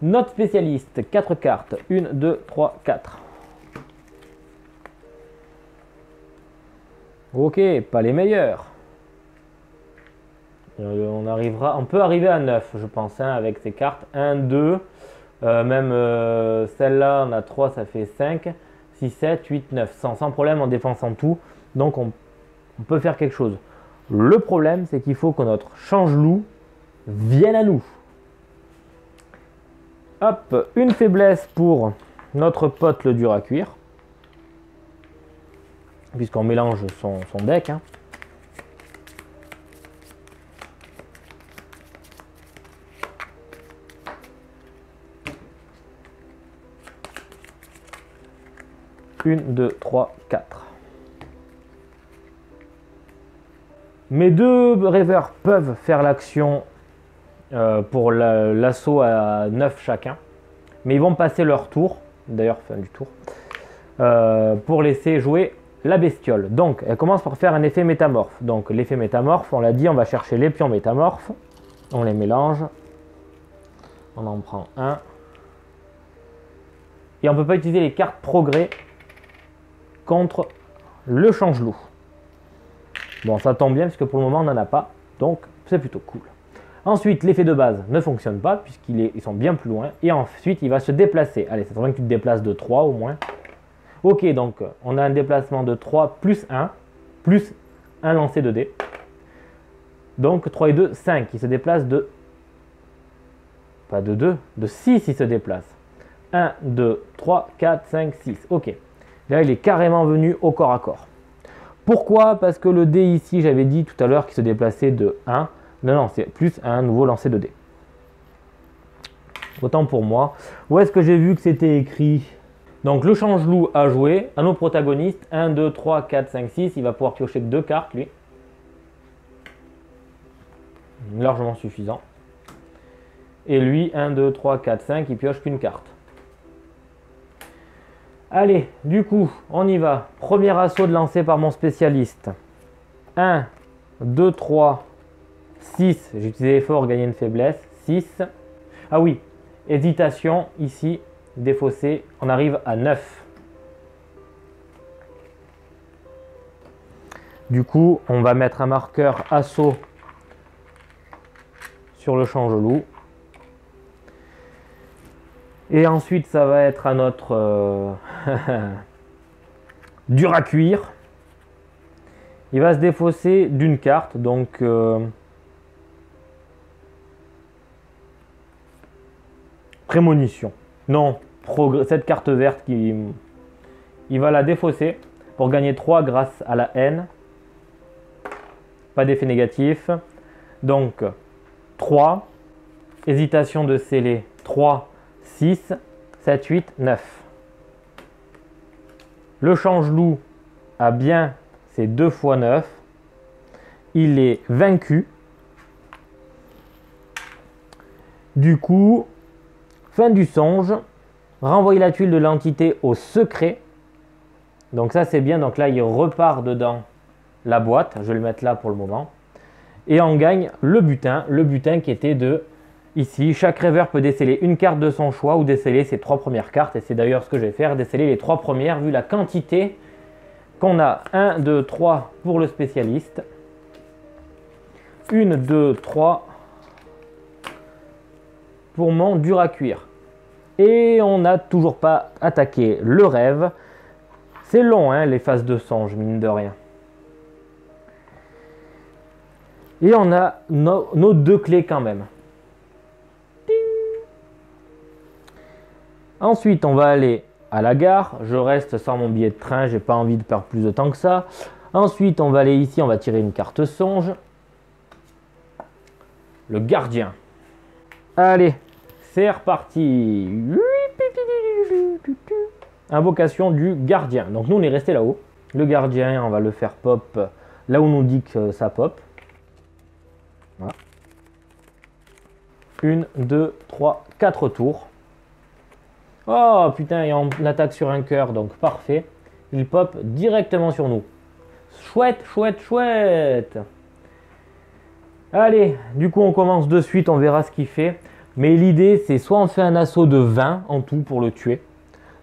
Notre spécialiste, 4 cartes. 1, 2, 3, 4. Ok, pas les meilleurs. On peut arriver à 9, je pense, hein, avec ces cartes. 1, 2, même celle-là, on a 3, ça fait 5, 6, 7, 8, 9. Sans problème en défensant tout. Donc, on peut faire quelque chose. Le problème, c'est qu'il faut que notre change-loup vienne à nous. Hop, une faiblesse pour notre pote le dur à cuire. Puisqu'on mélange son deck. Hein. Une, deux, trois, 4. Mes deux rêveurs peuvent faire l'action pour l'assaut à 9 chacun. Mais ils vont passer leur tour, d'ailleurs fin du tour, pour laisser jouer la bestiole. Donc elle commence par faire un effet métamorphe. Donc l'effet métamorphe, on l'a dit, on va chercher les pions métamorphes. On les mélange. On en prend un. Et on ne peut pas utiliser les cartes progrès contre le change-loup. Bon, ça tombe bien puisque pour le moment on n'en a pas. Donc c'est plutôt cool. Ensuite, l'effet de base ne fonctionne pas puisqu'ils sont bien plus loin. Et ensuite, il va se déplacer. Allez, ça tombe bien que tu te déplaces de 3 au moins. Ok, donc on a un déplacement de 3 plus 1, plus un lancer de dés. Donc 3 et 2, 5. Il se déplace de... Pas de 2, de 6 il se déplace. 1, 2, 3, 4, 5, 6. Ok. Là, il est carrément venu au corps à corps. Pourquoi? Parce que le dé ici, j'avais dit tout à l'heure qu'il se déplaçait de 1. Non, c'est plus un nouveau lancer de dés. Autant pour moi. Où est-ce que j'ai vu que c'était écrit? Donc le change-loup a joué à nos protagonistes. 1, 2, 3, 4, 5, 6. Il va pouvoir piocher 2 cartes, lui. Largement suffisant. Et lui, 1, 2, 3, 4, 5, il pioche qu'une carte. Allez, du coup, on y va. Premier assaut de lancer par mon spécialiste. 1, 2, 3, 6. J'ai utilisé l'effort, gagner une faiblesse. 6. Ah oui, hésitation, ici, défaussé. On arrive à 9. Du coup, on va mettre un marqueur assaut sur le change-loup. Et ensuite, ça va être à notre dur à cuire. Il va se défausser d'une carte, donc prémonition. Non, cette carte verte, il va la défausser pour gagner 3 grâce à la haine. Pas d'effet négatif. Donc 3, hésitation de sceller, 3, 6, 7, 8, 9. Le change-loup a bien ses 2 fois 9. Il est vaincu. Du coup, fin du songe. Renvoyer la tuile de l'entité au secret. Donc ça c'est bien. Donc là il repart dedans la boîte. Je vais le mettre là pour le moment. Et on gagne le butin. Le butin qui était de... Ici, chaque rêveur peut déceler une carte de son choix ou déceler ses 3 premières cartes. Et c'est d'ailleurs ce que je vais faire, déceler les 3 premières vu la quantité qu'on a. 1, 2, 3 pour le spécialiste. 1, 2, 3 pour mon dur à cuire. Et on n'a toujours pas attaqué le rêve. C'est long, hein, les phases de songe, mine de rien. Et on a nos 2 clés quand même. Ensuite, on va aller à la gare. Je reste sans mon billet de train. J'ai pas envie de perdre plus de temps que ça. Ensuite, on va aller ici. On va tirer une carte songe. Le gardien. Allez, c'est reparti. Invocation du gardien. Donc nous, on est resté là-haut. Le gardien, on va le faire pop là où on nous dit que ça pop. 1, 2, 3, 4 tours. Oh putain, et on attaque sur un cœur, donc parfait. Il pop directement sur nous. Chouette, chouette, chouette. Allez, du coup on commence de suite, on verra ce qu'il fait. Mais l'idée c'est soit on fait un assaut de 20 en tout pour le tuer,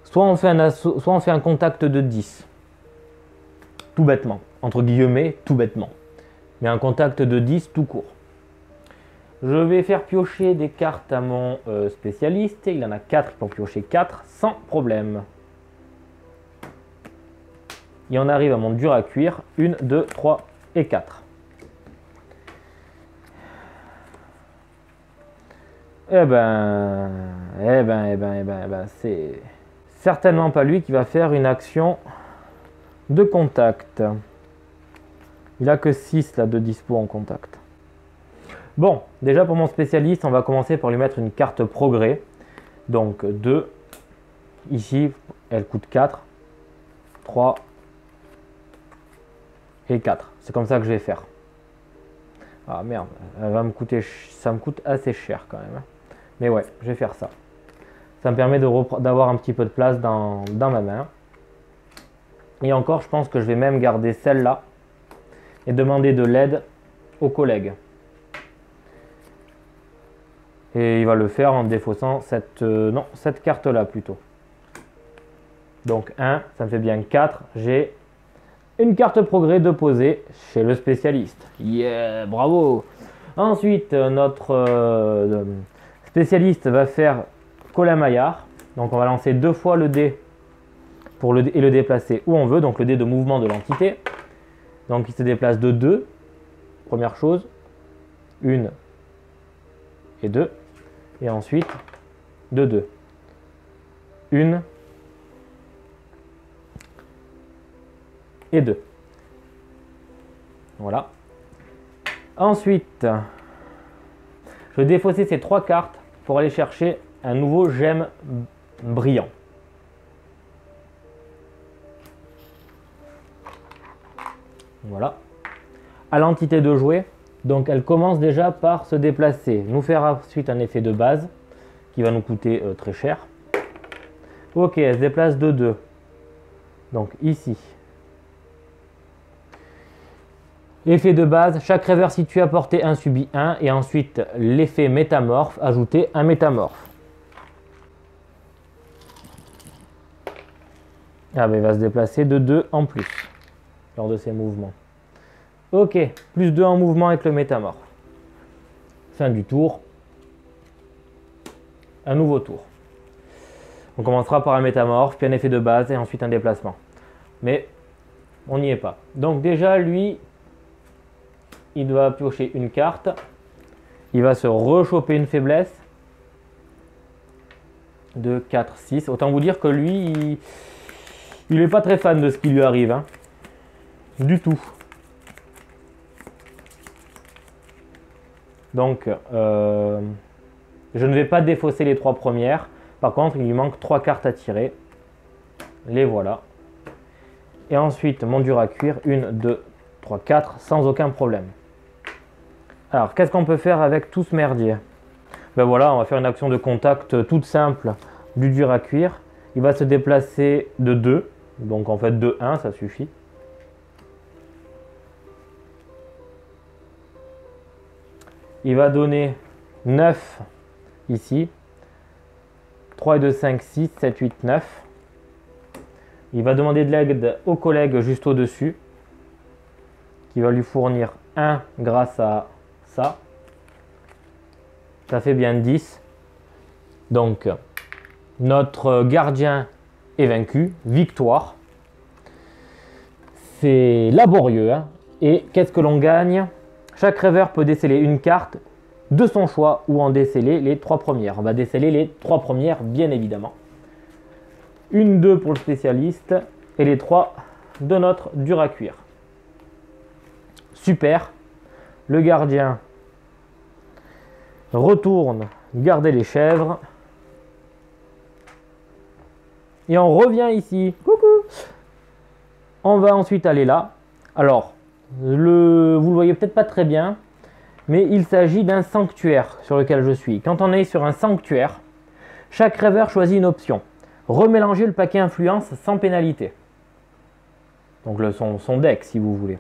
soit on fait un contact de 10. Tout bêtement, entre guillemets, tout bêtement. Mais un contact de 10 tout court. Je vais faire piocher des cartes à mon spécialiste. Il en a 4, il peut piocher 4 sans problème. Et on arrive à mon dur à cuire. 1, 2, 3 et 4. Eh ben, c'est certainement pas lui qui va faire une action de contact. Il a que 6 là de dispo en contact. Bon, déjà pour mon spécialiste, on va commencer par lui mettre une carte progrès. Donc 2. Ici, elle coûte 4. 3. Et 4. C'est comme ça que je vais faire. Ah merde, elle va me coûter, ça me coûte assez cher quand même. Mais ouais, je vais faire ça. Ça me permet d'avoir un petit peu de place dans ma main. Et encore, je pense que je vais même garder celle-là et demander de l'aide aux collègues. Et il va le faire en défaussant cette carte-là plutôt. Donc 1, ça me fait bien 4. J'ai une carte progrès de poser chez le spécialiste. Yeah, bravo. Ensuite, notre spécialiste va faire Colin-Maillard. Donc on va lancer 2 fois le dé et le déplacer où on veut. Donc le dé de mouvement de l'entité. Donc il se déplace de 2. Première chose. 1 et 2. Et ensuite de 2. 1 et 2. Voilà. Ensuite, je vais défausser ces 3 cartes pour aller chercher un nouveau gemme brillant. Voilà. À l'entité de jouer, donc elle commence déjà par se déplacer, nous faire ensuite un effet de base qui va nous coûter très cher. Ok, elle se déplace de 2. Donc ici. Effet de base, chaque rêveur situé à portée 1 subit 1 et ensuite l'effet métamorphe, ajouter un métamorphe. Ah ben il va se déplacer de 2 en plus lors de ses mouvements. Ok, plus 2 en mouvement avec le métamorphe. Fin du tour. Un nouveau tour. On commencera par un métamorphe, puis un effet de base et ensuite un déplacement. Mais on n'y est pas. Donc déjà lui, il doit piocher une carte. Il va se rechoper une faiblesse. 2, 4, 6. Autant vous dire que lui, il n'est pas très fan de ce qui lui arrive. Hein. Du tout. Donc, je ne vais pas défausser les 3 premières. Par contre, il lui manque 3 cartes à tirer. Les voilà. Et ensuite, mon dur à cuire. 1, 2, 3, 4. Sans aucun problème. Alors, qu'est-ce qu'on peut faire avec tout ce merdier? Ben voilà, on va faire une action de contact toute simple du dur à cuire. Il va se déplacer de 2. Donc, en fait, de 1, ça suffit. Il va donner 9 ici. 3 et 2, 5, 6, 7, 8, 9. Il va demander de l'aide au collègue juste au-dessus, qui va lui fournir 1 grâce à ça. Ça fait bien 10. Donc, notre gardien est vaincu. Victoire. C'est laborieux. Hein. Et qu'est-ce que l'on gagne? Chaque rêveur peut déceler une carte de son choix ou en déceler les 3 premières. On va déceler les 3 premières, bien évidemment. 1, 2 pour le spécialiste et les 3 de notre dur à cuire. Super. Le gardien retourne garder les chèvres. Et on revient ici. Coucou. On va ensuite aller là. Alors, vous le voyez peut-être pas très bien, mais il s'agit d'un sanctuaire sur lequel je suis. Quand on est sur un sanctuaire, chaque rêveur choisit une option. Remélanger le paquet influence sans pénalité. Donc son deck si vous voulez.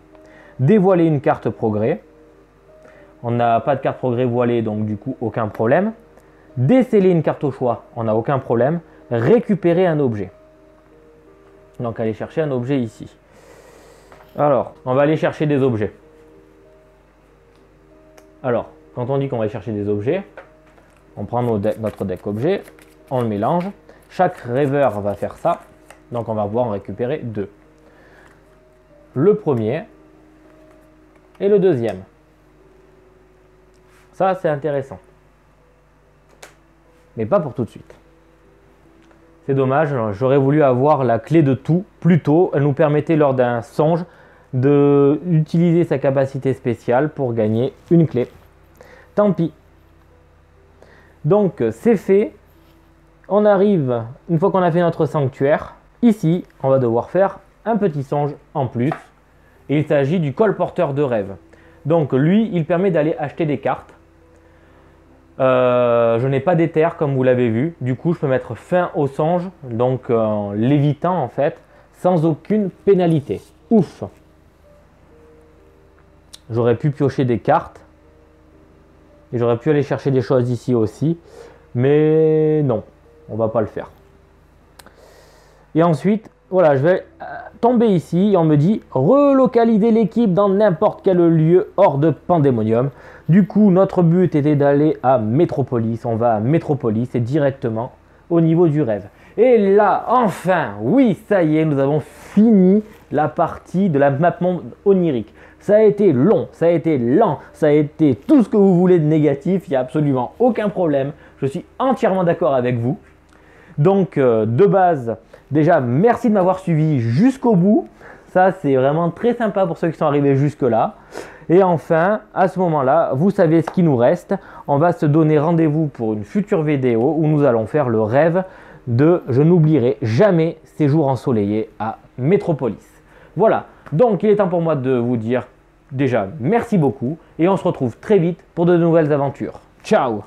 Dévoiler une carte progrès. On n'a pas de carte progrès voilée, donc du coup aucun problème. Déceler une carte au choix, on n'a aucun problème. Récupérer un objet. Donc aller chercher un objet ici. Alors, on va aller chercher des objets. Alors, quand on dit qu'on va aller chercher des objets, on prend notre deck objet, on le mélange. Chaque rêveur va faire ça. Donc on va pouvoir en récupérer 2. Le premier et le deuxième. Ça, c'est intéressant. Mais pas pour tout de suite. C'est dommage, j'aurais voulu avoir la clé de tout plus tôt. Elle nous permettait lors d'un songe d'utiliser sa capacité spéciale pour gagner une clé. Tant pis. Donc c'est fait. On arrive, une fois qu'on a fait notre sanctuaire, ici on va devoir faire un petit songe en plus. Et il s'agit du colporteur de rêve. Donc lui, il permet d'aller acheter des cartes. Je n'ai pas d'éther comme vous l'avez vu. Du coup, je peux mettre fin au songe, donc en l'évitant en fait, sans aucune pénalité. Ouf! J'aurais pu piocher des cartes. Et j'aurais pu aller chercher des choses ici aussi. Mais non, on va pas le faire. Et ensuite, voilà, je vais tomber ici et on me dit relocaliser l'équipe dans n'importe quel lieu hors de Pandemonium. Du coup, notre but était d'aller à Metropolis. On va à Metropolis et directement au niveau du rêve. Et là, enfin, oui, ça y est, nous avons fini la partie de la map monde onirique. Ça a été long, ça a été lent, ça a été tout ce que vous voulez de négatif. Il n'y a absolument aucun problème. Je suis entièrement d'accord avec vous. Donc, de base, déjà, merci de m'avoir suivi jusqu'au bout. Ça, c'est vraiment très sympa pour ceux qui sont arrivés jusque-là. Et enfin, à ce moment-là, vous savez ce qu'il nous reste. On va se donner rendez-vous pour une future vidéo où nous allons faire le rêve de « Je n'oublierai jamais ces jours ensoleillés à Metropolis ». Voilà, donc il est temps pour moi de vous dire déjà merci beaucoup et on se retrouve très vite pour de nouvelles aventures. Ciao!